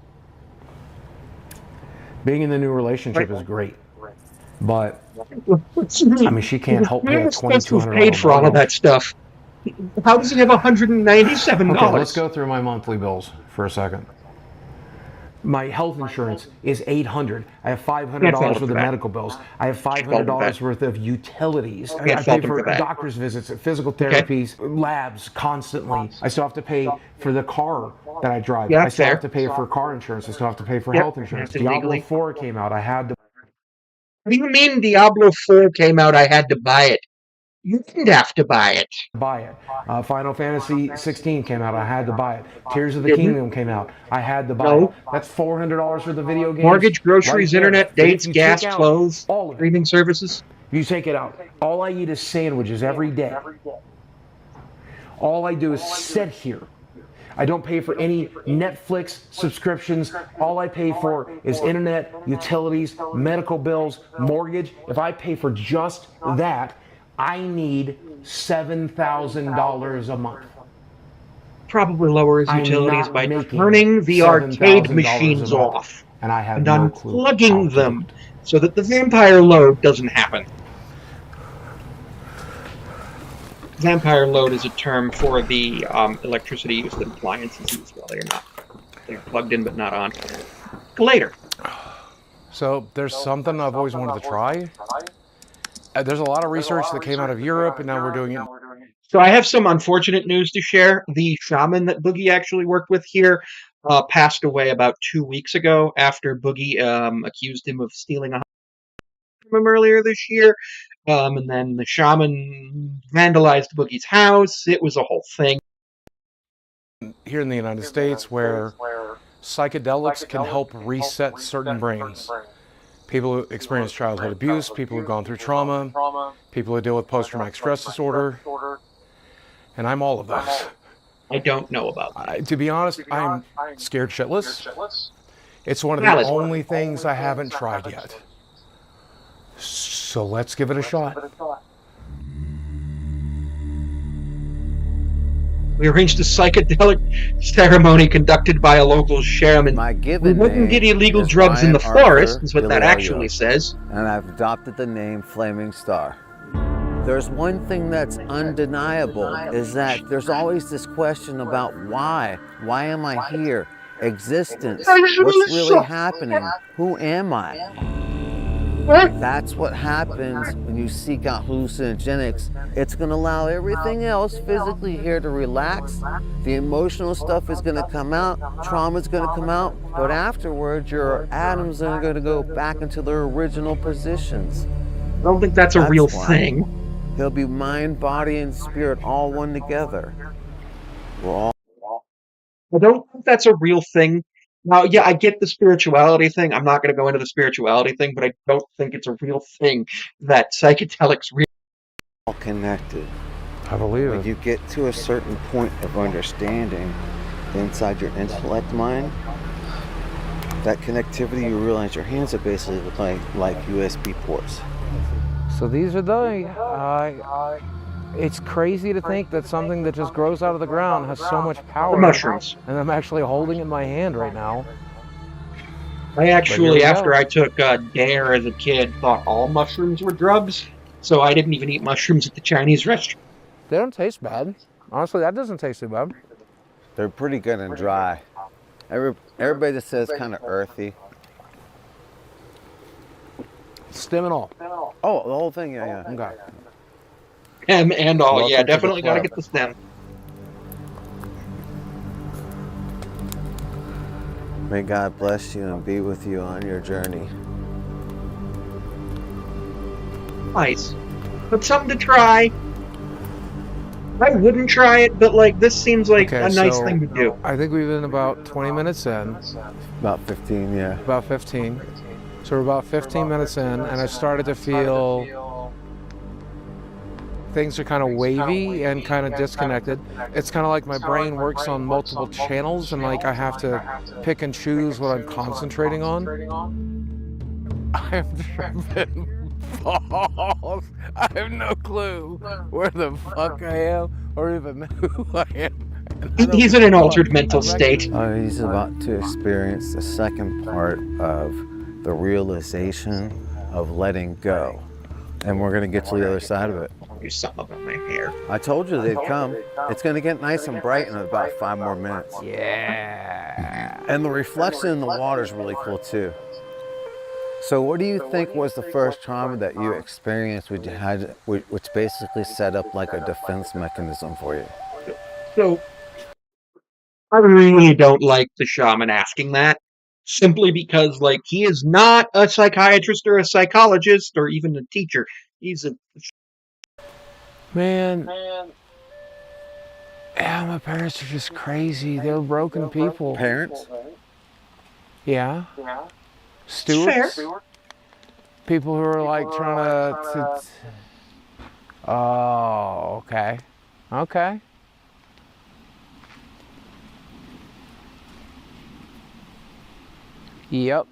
Being in the new relationship is great, but I mean, she can't help pay a $2,200 paid for all of that stuff. How does he have $197? Okay, let's go through my monthly bills for a second. My health insurance is $800. I have $500 worth of medical bills. I have $500 worth of utilities. I pay for doctor's visits, physical therapies, labs constantly. I still have to pay for the car that I drive. I still have to pay for car insurance. I still have to pay for health insurance. Diablo 4 came out. I had to. What do you mean Diablo 4 came out, I had to buy it? You didn't have to buy it. Final Fantasy 16 came out. I had to buy it. Tears of the Kingdom came out. I had to buy it. That's $400 for the video games. Mortgage, groceries, internet, dates, gas, clothes, streaming services. You take it out. All I eat is sandwiches every day. All I do is sit here. I don't pay for any Netflix subscriptions. All I pay for is internet, utilities, medical bills, mortgage. If I pay for just that, I need $7,000 a month. Probably lower his utilities by turning the arcade machines off and unplugging them so that the vampire load doesn't happen. Vampire load is a term for the electricity used in appliances while they're plugged in but not on. Later. So there's something I've always wanted to try. There's a lot of research that came out of Europe, and now we're doing it. So I have some unfortunate news to share. The shaman that Boogie actually worked with here passed away about 2 weeks ago after Boogie accused him of stealing a from him earlier this year. And then the shaman vandalized Boogie's house. It was a whole thing. Here in the United States, where psychedelics can help reset certain brains. People who experience childhood abuse, people who've gone through trauma, people who deal with post-traumatic stress disorder, and I'm all of those. I don't know about that. To be honest, I'm scared shitless. It's one of the only things I haven't tried yet. So let's give it a shot. We arranged a psychedelic ceremony conducted by a local shaman. My We given wouldn't get name illegal is drugs in Ryan the forest, Arthur is what that actually Gilliello, says. and I've adopted the name Flaming Star. There's one thing that's undeniable, is that there's always this question about why. Why am I here? Existence. What's really happening? Who am I? That's what happens when you seek out hallucinogenics. It's going to allow everything else physically here to relax. The emotional stuff is going to come out. Trauma is going to come out. But afterwards, your atoms are going to go back into their original positions. I don't think that's a real thing. He'll be mind, body, and spirit all one together. We're all. I don't think that's a real thing. Now, yeah, I get the spirituality thing. I'm not going to go into the spirituality thing, but I don't think it's a real thing that psychedelics really All connected. I believe When it. you get to a certain point of understanding inside your intellect mind, that connectivity, you realize your hands are basically like USB ports. So these are they. It's crazy to think that something that just grows out of the ground has so much power. mushrooms. And I'm actually holding it in my hand right now. I actually, we after go. I took Dare as a kid, thought all mushrooms were drugs, so I didn't even eat mushrooms at the Chinese restaurant. They don't taste bad. Honestly, that doesn't taste too bad. They're pretty good and dry. Everybody just says kind of earthy. Stem and all. Oh, the whole thing, yeah. Okay. And all, Welcome yeah, to the definitely got to club. get the stem. May God bless you and be with you on your journey. Nice. But something to try. I wouldn't try it, but like this seems like a nice thing to do. I think we've been about 20 minutes in. About 15, yeah. About 15. So we're about 15 minutes in, and I started to feel things are kind of wavy and kind of disconnected. It's kind of like my brain works on multiple channels, and like I have to pick and choose what I'm concentrating on. I have driven balls. I have no clue where the fuck I am or even who I am. He's in an altered mental state. He's about to experience the second part of the realization of letting go. And we're going to get to the other side of it. Do something about my hair. I told you they'd come. It's going to get nice and bright in about 5 more minutes. Yeah. And the reflection in the water is really cool too. So what do you think was the first trauma that you experienced which basically set up like a defense mechanism for you? So, I really don't like the shaman asking that, simply because, like, he is not a psychiatrist or a psychologist or even a teacher. He's a... Man. Yeah, my parents are just crazy. They're broken people. Parents? Yeah. Stewards? People who are like trying to oh, okay. Okay. Yep.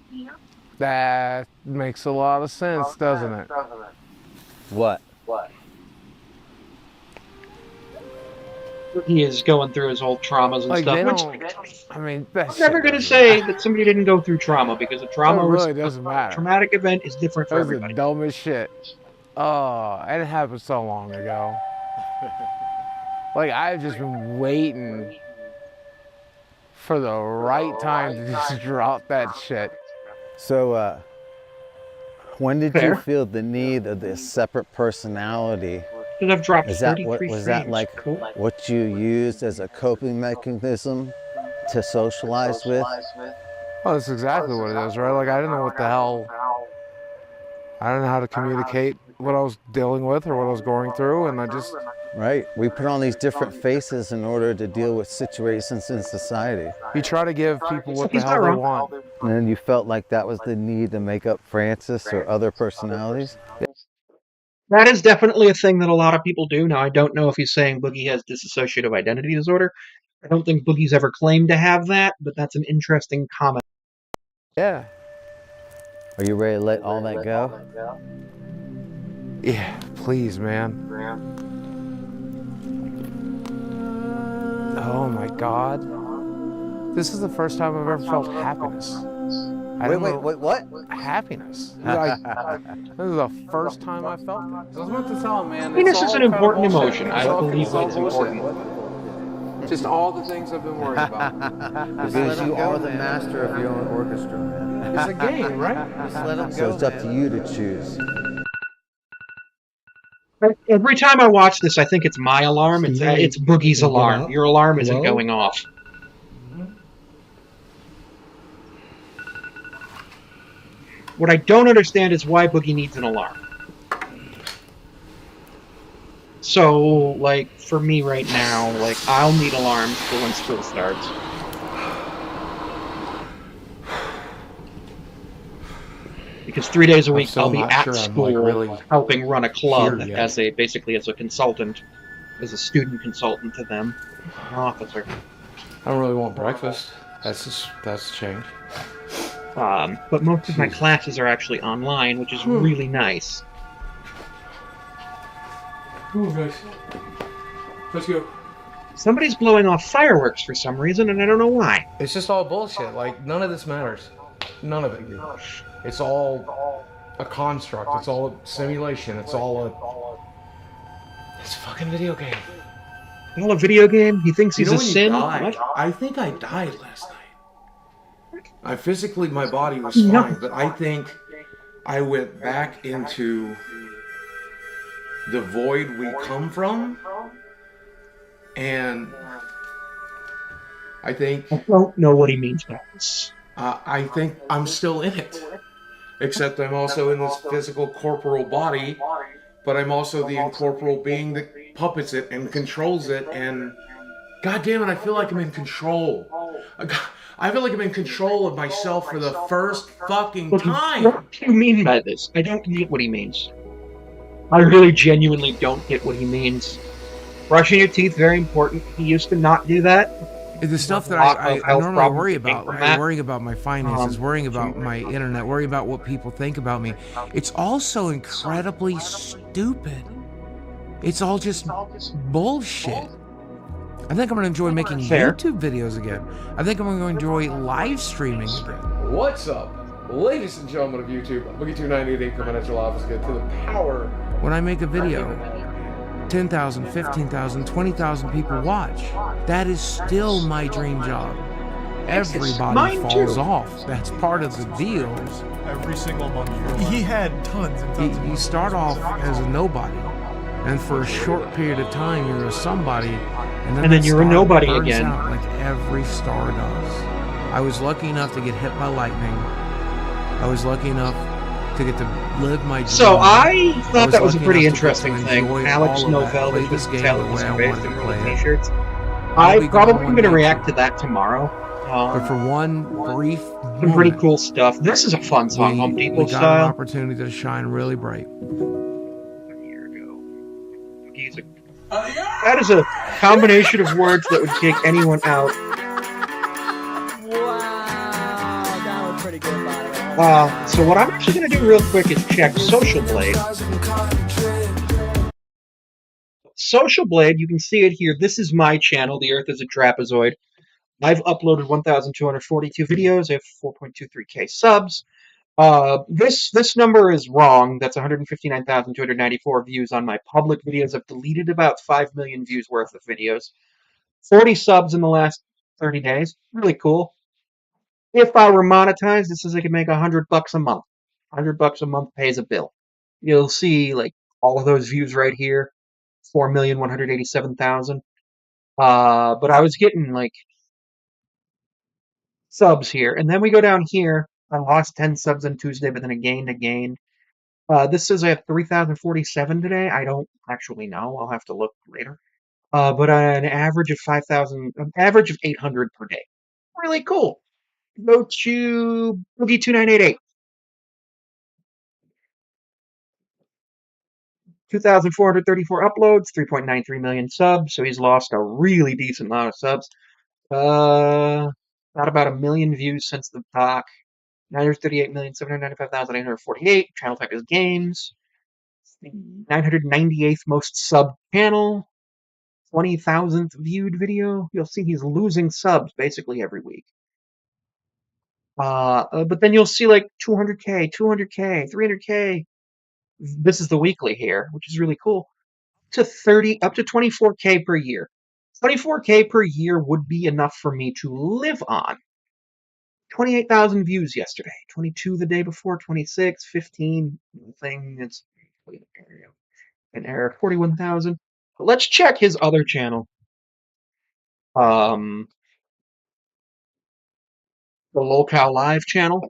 That makes a lot of sense, doesn't it? What? He is going through his whole traumas and Like, stuff. they Which, don't, I mean, that's I'm never going to say that somebody didn't go through trauma, because a trauma It really doesn't matter. traumatic event is different for That was the everybody. dumbest shit. Oh, and it happened so long ago. Like, I've just been waiting for the right time to just drop that shit. So, when did you feel the need of this separate personality? Because I've dropped Is that 33 was that frames. like Cool. what you used as a coping mechanism to socialize with? Well, that's exactly what it is, right? Like, I didn't know what the hell, I didn't know how to communicate what I was dealing with or what I was going through, and I just... Right, we put on these different faces in order to deal with situations in society. You try to give people what the hell they want. And then you felt like that was the need to make up Francis or other personalities? That is definitely a thing that a lot of people do. Now, I don't know if he's saying Boogie has dissociative identity disorder. I don't think Boogie's ever claimed to have that, but that's an interesting comment. Yeah. Are you ready to let all that go? Yeah, please, man. Oh my God. This is the first time I've ever felt happiness. Wait, what? Happiness. Like, this is the first time I felt it. So I was about to tell him, man, it's Happiness is all an kind of important bullshit. emotion. It's I all, believe it's all it's bullshit. important. Just all the things I've been worried about. Because you are the master of your own orchestra, man. It's a game, right? Just let them go. So it's up to you to choose. Every time I watch this, I think it's my alarm. It's Boogie's alarm. Your alarm isn't going off. What I don't understand is why Boogie needs an alarm. So, like, for me right now, like, I'll need alarms for when school starts. Because 3 days a week I'll be at school helping run a club as basically as a consultant, as a student consultant to them, an officer. I don't really want breakfast. That's change. But most of my classes are actually online, which is really nice. Ooh, guys. Let's go. Somebody's blowing off fireworks for some reason, and I don't know why. It's just all bullshit. Like, none of this matters. None of it. It's all a construct. It's all a simulation. It's a fucking video game. All a video game? He thinks he's a when you sin? die, What? I think I died last night. My body was fine, but I think I went back into the void we come from, and I think... I don't know what he means by this. I think I'm still in it. Except I'm also in this physical corporal body, but I'm also the incorporeal being that puppets it and controls it, and God damn it, I feel like I'm in control. I feel like I'm in control of myself for the first fucking time. What do you mean by this? I don't get what he means. I really genuinely don't get what he means. Brushing your teeth, very important. He used to not do that. The stuff that I normally worry about, worrying about my finances, worrying about my internet, worrying about what people think about me, it's all so incredibly stupid. It's all just bullshit. I think I'm going to enjoy making YouTube videos again. I think I'm going to enjoy live streaming again. What's up, ladies and gentlemen of YouTube? Boogie2988 coming at your office. Get to the power. When I make a video, 10,000, 15,000, 20,000 people watch. That is still my dream job. Everybody falls off. That's part of the deal. Every single month. He had tons and tons. You start off as a nobody, and for a short period of time you're a somebody, and then you're a nobody again. Out like every star does. I was lucky enough to get hit by lightning. I was lucky enough to get to live my dream. So I thought that was a pretty interesting thing. Alex Novell, that was based in the t-shirts. I'm probably going to react to that tomorrow. But for one brief some pretty cool stuff. This is a fun song, Home Depot got style. An opportunity to shine really bright. That is a combination of words that would take anyone out. So what I'm actually going to do real quick is check Social Blade. Social Blade, you can see it here. This is my channel, The Earth is a Trapezoid. I've uploaded 1,242 videos. I have 4.23k subs. This number is wrong. That's 159,294 views on my public videos. I've deleted about 5 million views worth of videos. 40 subs in the last 30 days. Really cool. If I were monetized, this is I could make $100 a month. $100 a month pays a bill. You'll see like all of those views right here. 4,187,000. But I was getting like subs here, and then we go down here. I lost 10 subs on Tuesday, but then I gained. This says I have 3,047 today. I don't actually know. I'll have to look later. But an average of 5,000, an average of 800 per day. Really cool. Go to Boogie2988. 2,434 uploads, 3.93 million subs. So he's lost a really decent amount of subs. Got about 1 million views since the talk. 938,795,848. Channel type is games. 998th most sub channel. 20,000th viewed video. You'll see he's losing subs basically every week. But then you'll see like 200K, 200K, 300K. This is the weekly here, which is really cool. Up to 24K per year. 24K per year would be enough for me to live on. 28,000 views yesterday, 22 the day before, 26, 15. Thing it's an error, 41,000. Let's check his other channel. The Locale Live channel.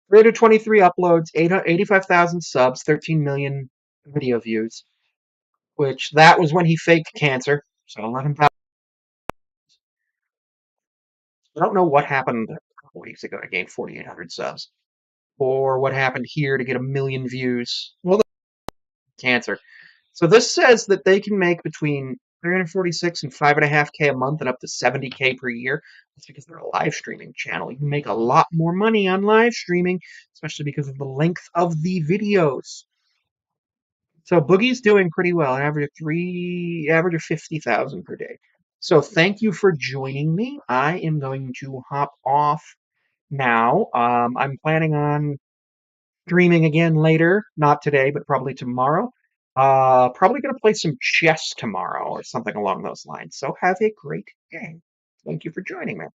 323 uploads, 85,000 subs, 13 million video views. Which that was when he faked cancer. So 11,000. I don't know what happened a couple weeks ago to gain 4,800 subs, or what happened here to get 1 million views. Well, cancer. So this says that they can make between 346 and 5.5K a month and up to 70K per year. That's because they're a live streaming channel. You can make a lot more money on live streaming, especially because of the length of the videos. So Boogie's doing pretty well, an average of 50,000 per day. So thank you for joining me. I am going to hop off now. I'm planning on streaming again later, not today, but probably tomorrow. Probably going to play some chess tomorrow or something along those lines. So have a great day. Thank you for joining me.